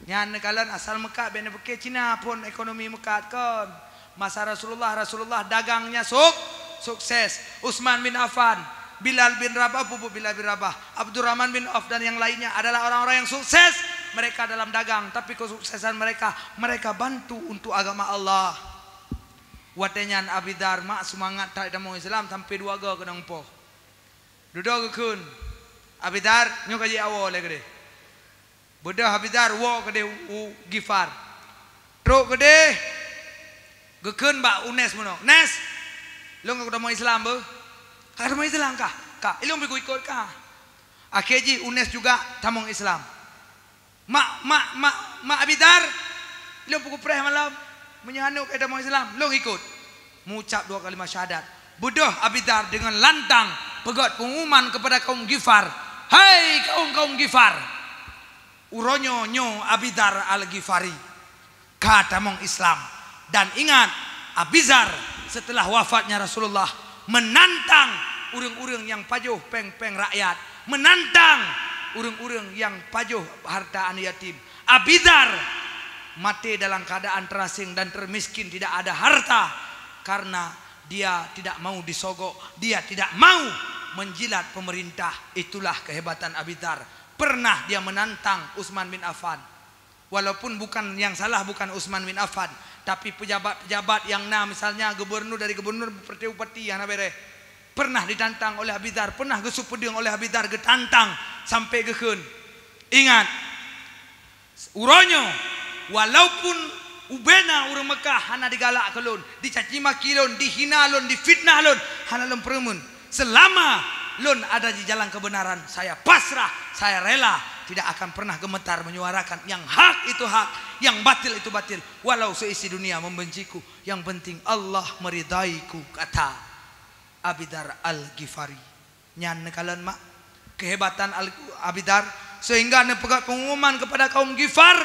Speaker 1: Nyan kalian asal mekat ben pakai Cina pun ekonomi mekat kan. Masa Rasulullah dagangnya sukses. Utsman bin Affan, Bilal bin Rabah, Bilal bin Rabah, Abdurrahman bin Auf dan yang lainnya adalah orang-orang yang sukses mereka dalam dagang, tapi kesuksesan mereka bantu untuk agama Allah. Watenyan Abidar mak semangat tak ada mau Islam sampai dua ga kenang po. Duduk keun. Abidar nyo kaji awal gede. Bedah Abidar wo gede Gifar. Truk gede. Gekeun ba Unes mono. Nes. Lu udah mau Islam be? Kada mau Islam kah? Kah, ilmu ikut kah? Akhirnya Unes juga tamong Islam. Mak Abidar, lu pukul preh malam menyanuk kada mau Islam, lu ikut. Mengucap 2 kalimat syahadat. Bodoh Abidar dengan lantang pegat pengumuman kepada kaum Gifar. Hai kaum Gifar. Uronyo Abidar al-Ghifari. Kata mong Islam. Dan ingat Abizar setelah wafatnya Rasulullah menantang urang-urang yang pajuh peng rakyat, menantang urang-urang yang pajuh harta anak yatim. Abizar mati dalam keadaan terasing dan termiskin, tidak ada harta karena dia tidak mau disogok, dia tidak mau menjilat pemerintah. Itulah kehebatan Abizar. Pernah dia menantang Utsman bin Affan. Walaupun bukan yang salah bukan Utsman bin Affan, tapi pejabat-pejabat yang misalnya dari gubernur bupati yang bere pernah ditantang oleh Abizar, pernah gesuk pedang oleh Abizar, getantang sampai gekeun. Ingat, uronyo walaupun ubena urang Mekah hana digalak kelun, dicaci maki lun, dihina lun, difitnah lun, hana lun peremun. Selama lun ada di jalan kebenaran, saya pasrah, saya rela, tidak akan pernah gemetar menyuarakan yang hak itu hak, yang batil itu batil. Walau seisi dunia membenciku, yang penting Allah meridaiku, kata Abidar al-Ghifari. Nyan kalian mak kehebatan Abidar sehingga nepegat pengumuman kepada kaum Ghifar.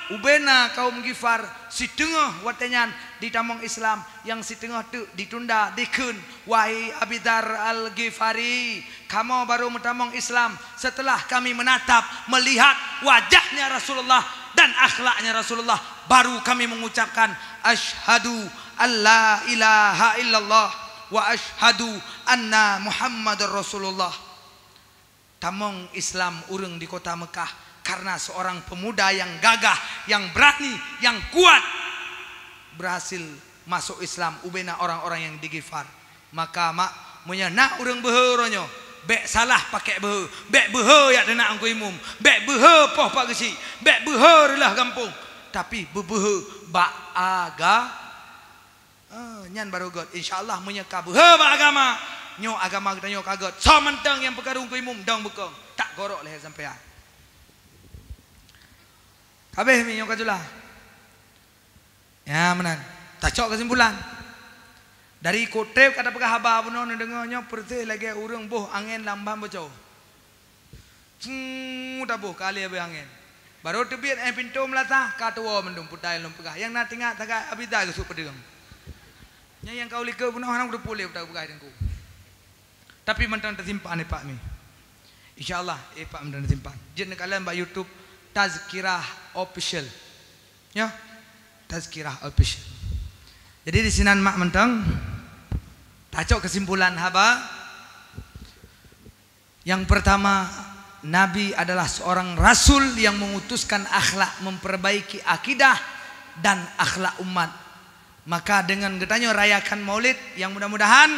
Speaker 1: Ubena kaum Ghifar si tengah watenyan di tamong Islam, yang si tengah tu ditunda dikeun. Wahai Abidar al-Ghifari, kamu baru mentamong Islam setelah kami menatap melihat wajahnya Rasulullah dan akhlaknya Rasulullah, baru kami mengucapkan asyhadu alla ilaha illallah wa asyhadu anna Muhammadar Rasulullah. Tamong Islam urang di kota Mekah karena seorang pemuda yang gagah, yang berani, yang kuat berhasil masuk Islam. Ubena orang-orang yang di Ghifar. Maka mak menyana urang beheronyo bek salah pakai behe, bek behe ya dena angku imum, bek behe poh pak gesi, bek behe lah kampung, tapi bebehe ba aga nyan baru god insyaallah menyeka behe ba agama nyo agama kita nyo kagot so mentang yang pekarung ku imum dang bekong tak gorok leh sampean. Habis minyak kajulah. Ya menan. Tacok kesimpulan. Dari kotep kata pegah haba puno dengannya perteh lagi urang boh angin lamban bocor. Udah boh kali abe angin. Baru tebit pintu melata katua mendung putai lom pegah. Yang nanti ngak tagak Abida gesuk pedang. Yang kau lika puno hanam udah pulih udah pegah dengku. Tapi mentang tersimpan Pak mi. Insyaallah Pak mentang tersimpan. Jen kalian mbak YouTube Tazkirah Official, ya, Tazkirah Official. Jadi di sini mak mentang, tacok kesimpulan haba. Yang pertama, Nabi adalah seorang Rasul yang mengutuskan akhlak, memperbaiki akidah dan akhlak umat. Maka dengan getanya rayakan Maulid, yang mudah-mudahan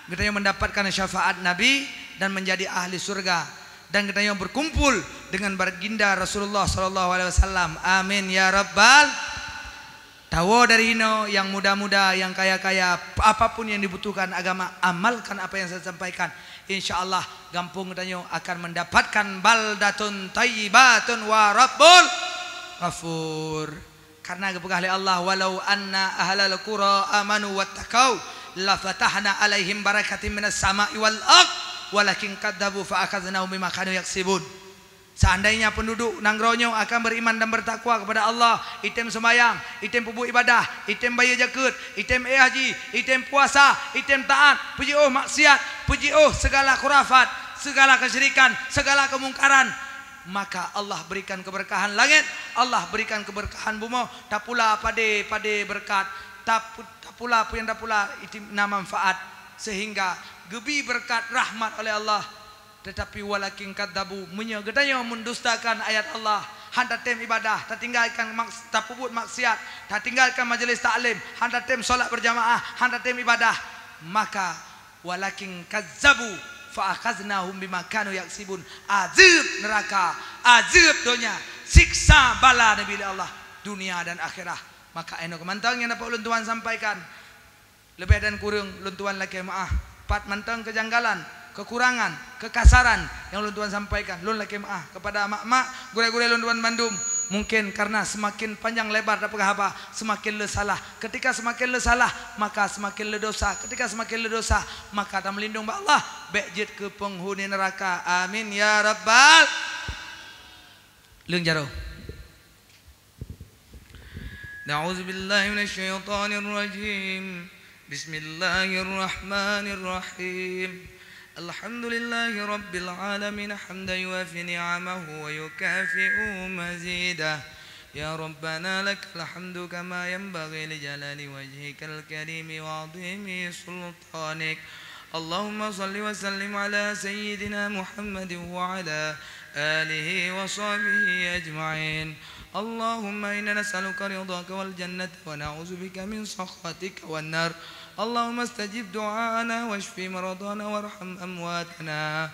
Speaker 1: getanya mendapatkan syafaat Nabi dan menjadi ahli surga. Dan kita yang berkumpul dengan baginda Rasulullah sallallahu alaihi wasallam. Amin ya rabbal. Tawo dari hino yang muda-muda, yang kaya-kaya, apapun yang dibutuhkan agama, amalkan apa yang saya sampaikan. Insyaallah gampung kita akan mendapatkan baldatun thayyibatun wa rabbul ghafur. Karena kepegah Allah, walau anna ahlal qura amanu wattaqau la fatahna alaihim barakatin minas sama'i wal ardh walakin kadzabu fa akhadnahum bima kanu yaksibun. Seandainya penduduk Nangronyo akan beriman dan bertakwa kepada Allah, item sembayang, item pubu ibadah, item bayar zakat, item haji, item puasa, item taat, puji maksiat, puji segala khurafat, segala kesyirikan, segala kemungkaran, maka Allah berikan keberkahan langit, Allah berikan keberkahan bumi, tak pula pada berkat, tak pula pun tak pula itu manfaat, sehingga gebi berkat rahmat oleh Allah. Tetapi walakin kadzabu menyegedanya mendustakan ayat Allah, handa tem ibadah, tak tinggalkan tak puput maksiat, tak tinggalkan majelis taklim, handa tem solat berjamaah, handa tem ibadah, maka walakin kadzabu fa akhaznahum bima kanu yaksibun. Azab neraka, azab dunia, siksa bala nabi Allah dunia dan akhirah. Maka eno kemantang yang dapat ulun tuan sampaikan, lebih dan kurang ulun tuan laki maaf, pat mantang kejanggalan, kekurangan, kekasaran yang ulun tuan sampaikan, ulun laki maaf kepada mak-mak gure-gure ulun tuan Bandung. Mungkin karena semakin panjang lebar dapat apa, semakin le salah. Ketika semakin le salah, maka semakin le dosa. Ketika semakin le dosa, maka tak melindung Allah bejit ke penghuni neraka. Amin ya rabbal. Leung jaro. Na'udzubillahi minasyaitonir rajim. Bismillahirrahmanirrahim. Alhamdulillahi rabbil alamin hamdan yuwafi ni'amahu wa yukafi'u mazidah. Ya Rabbana lakal hamdu kama yanbaghi li jalali wajhikal karimi wa 'azimi sultanik. Allahumma salli wa sallim ala sayyidina Muhammadin wa ala alihi wa sahbihi ajma'in. Allahumma inna nas'aluka ridhaka wal jannata wa na'udzu bika min sakhatika wan nar. Allahumma istajib du'ana washfi maradana warham amwatana.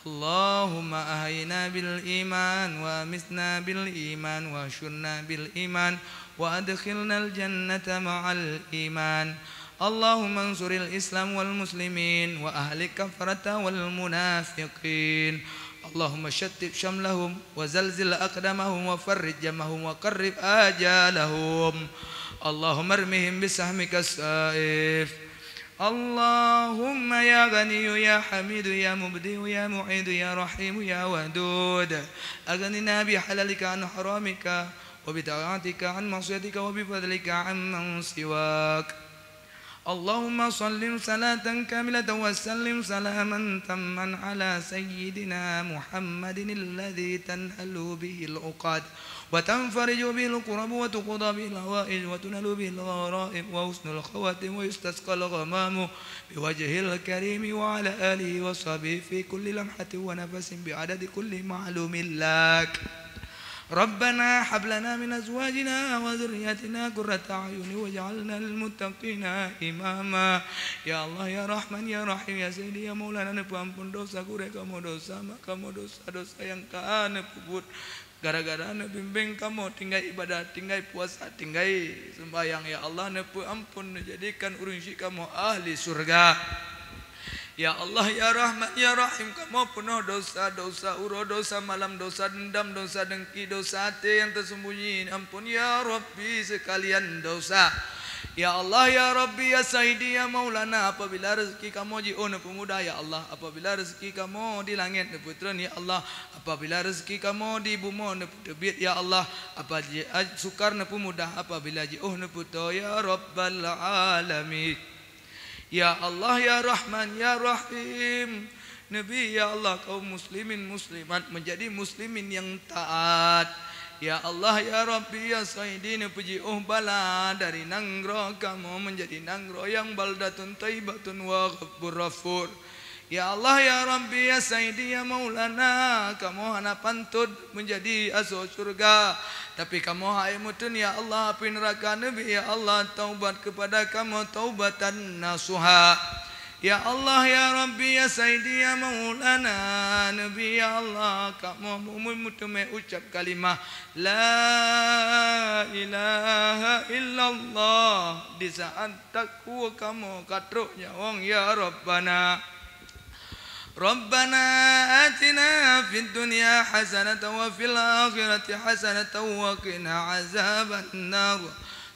Speaker 1: Allahumma ahyina bil iman wa amitna bil iman wa syurna bil iman wa adkhilna al jannata ma'al iman. Allahumma ansuril islam wal muslimin wa ahlik kafarata wal munafiqin. Allahumma syattib syamlahum wa zalzil aqdamahum wa farrij jamahum wa qarrib ajalahum. Allahumma armihim bisahmika saif. Allahumma ya ghaniyu ya hamidu ya mubdi'u ya mu'idu ya rahimu ya wadud, aghnina bihalalika an haramika wa bita'atika an ma'siyatika wa bifadlika amman siwak. Allahumma sallim salatan kamilatan wa sallim salaman tamman ala sayyidina Muhammadin alladhi tanhalu bihi al-uqad wa tanfariju bihi al-qurab wa tuqda bihi al-hawaij wa tunalu bihi al-gharaib wa husnul khawatim wa yustasqa al-ghamamu biwajhil karim wa ala alihi wa sahbihi fi kulli lamhatin wa nafasin bi'adadi kulli ma'lumin lak. Rabbana hab lana min azwajina wa dhurriyyatina qurrata a'yun waj'alna lil muttaqina imama. Ya Allah ya Rahman ya Rahim ya Sayyidi ya Maulana, nepu ampun dosa kure kamu dosa maka kamu dosa-dosa yang kana puput gara-gara bimbing kamu tinggal ibadah, tinggal puasa, tinggal sembahyang. Ya Allah nepu ampun jadikan urunsi kamu ahli surga. Ya Allah ya Rahman ya Rahim, kamu penuh dosa-dosa uro, dosa malam, dosa dendam, dosa dengki, dosa hati yang tersembunyi. Ampun ya Rabbi sekalian dosa. Ya Allah ya Rabbi ya Sayyidi ya Maulana, apabila rezeki kamu ji'un pemuda ya Allah, apabila rezeki kamu di langit neputran ya Allah, apabila rezeki kamu di bumi neputebit ya Allah, apabila sukar nepemudah, apabila ji'uh neputo ya Rabbal alamin. Ya Allah ya Rahman ya Rahim, Nabi ya Allah kaum muslimin muslimat menjadi muslimin yang taat. Ya Allah ya Rabbi ya Sayyidi puji bala dari Nanggro kamu menjadi Nanggro yang baldatun taibatun wa ghafur. Ya Allah ya Rabbi ya Sayyidi ya Maulana, kamu hana pantut menjadi asal surga, tapi kamu hai mutun ya Allah api neraka. Nabi ya Allah taubat kepada kamu taubatan nasuha. Ya Allah ya Rabbi ya Sayyidi ya Maulana, Nabi ya Allah kamu mutume ucap kalimah la ilaha illallah di saat takwa kamu katruknya wong ya Rabbana. Rabbana atina fid dunya hasanatan wa fil akhirati hasanatan wa qina azaban nar.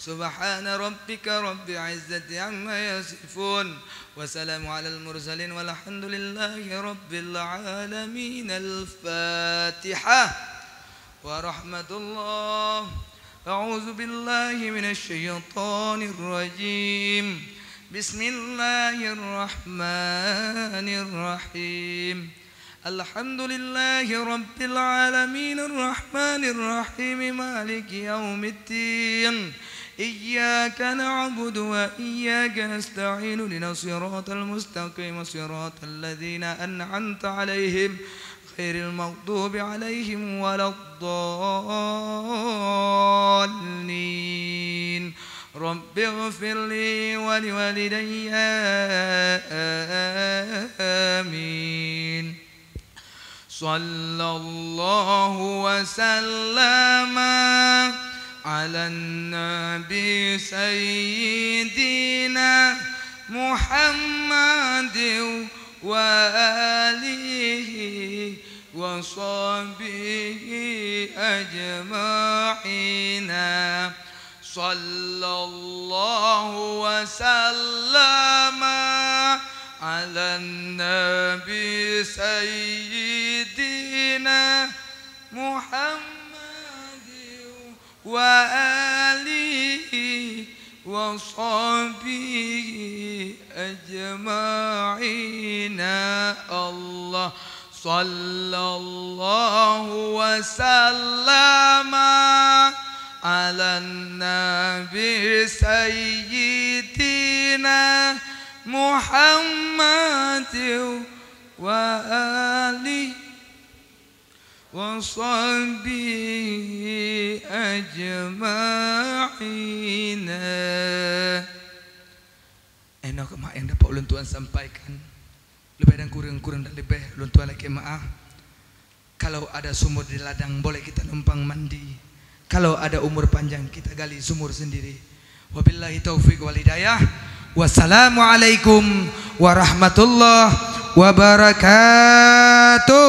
Speaker 1: سبحان ربك رب العزة عما يصفون وسلام على المرسلين والحمد لله رب العالمين. الفاتحة. ورحمة الله. أعوذ بالله من الشيطان الرجيم. بسم الله الرحمن الرحيم. الحمد لله رب العالمين الرحمن الرحيم مالك يوم الدين. إياك نعبد وإياك نستعين اهدنا الصراط المستقيم صراط الذين أنعمت عليهم غير المغضوب عليهم ولا الضالين. رب اغفر لي ولوالدي آمين. صلى الله وسلم على النبي سيدنا محمد وآله وصحبه أجمعين. صلى الله وسلم على النبي سيدنا محمد وآله وصحبه أجمعين. الله صلى الله وسلم على النبي سيدنا محمد وآله وصحبه أجمعين. Enak mak yang dapat ulun Tuhan sampaikan. Lebih dan kurang dan lebih ulun Tuhan lagi maaf. Kalau ada sumur di ladang boleh kita numpang mandi. Kalau ada umur panjang kita gali sumur sendiri. Wabillahi taufiq wal hidayah. Wassalamualaikum warahmatullahi wabarakatuh.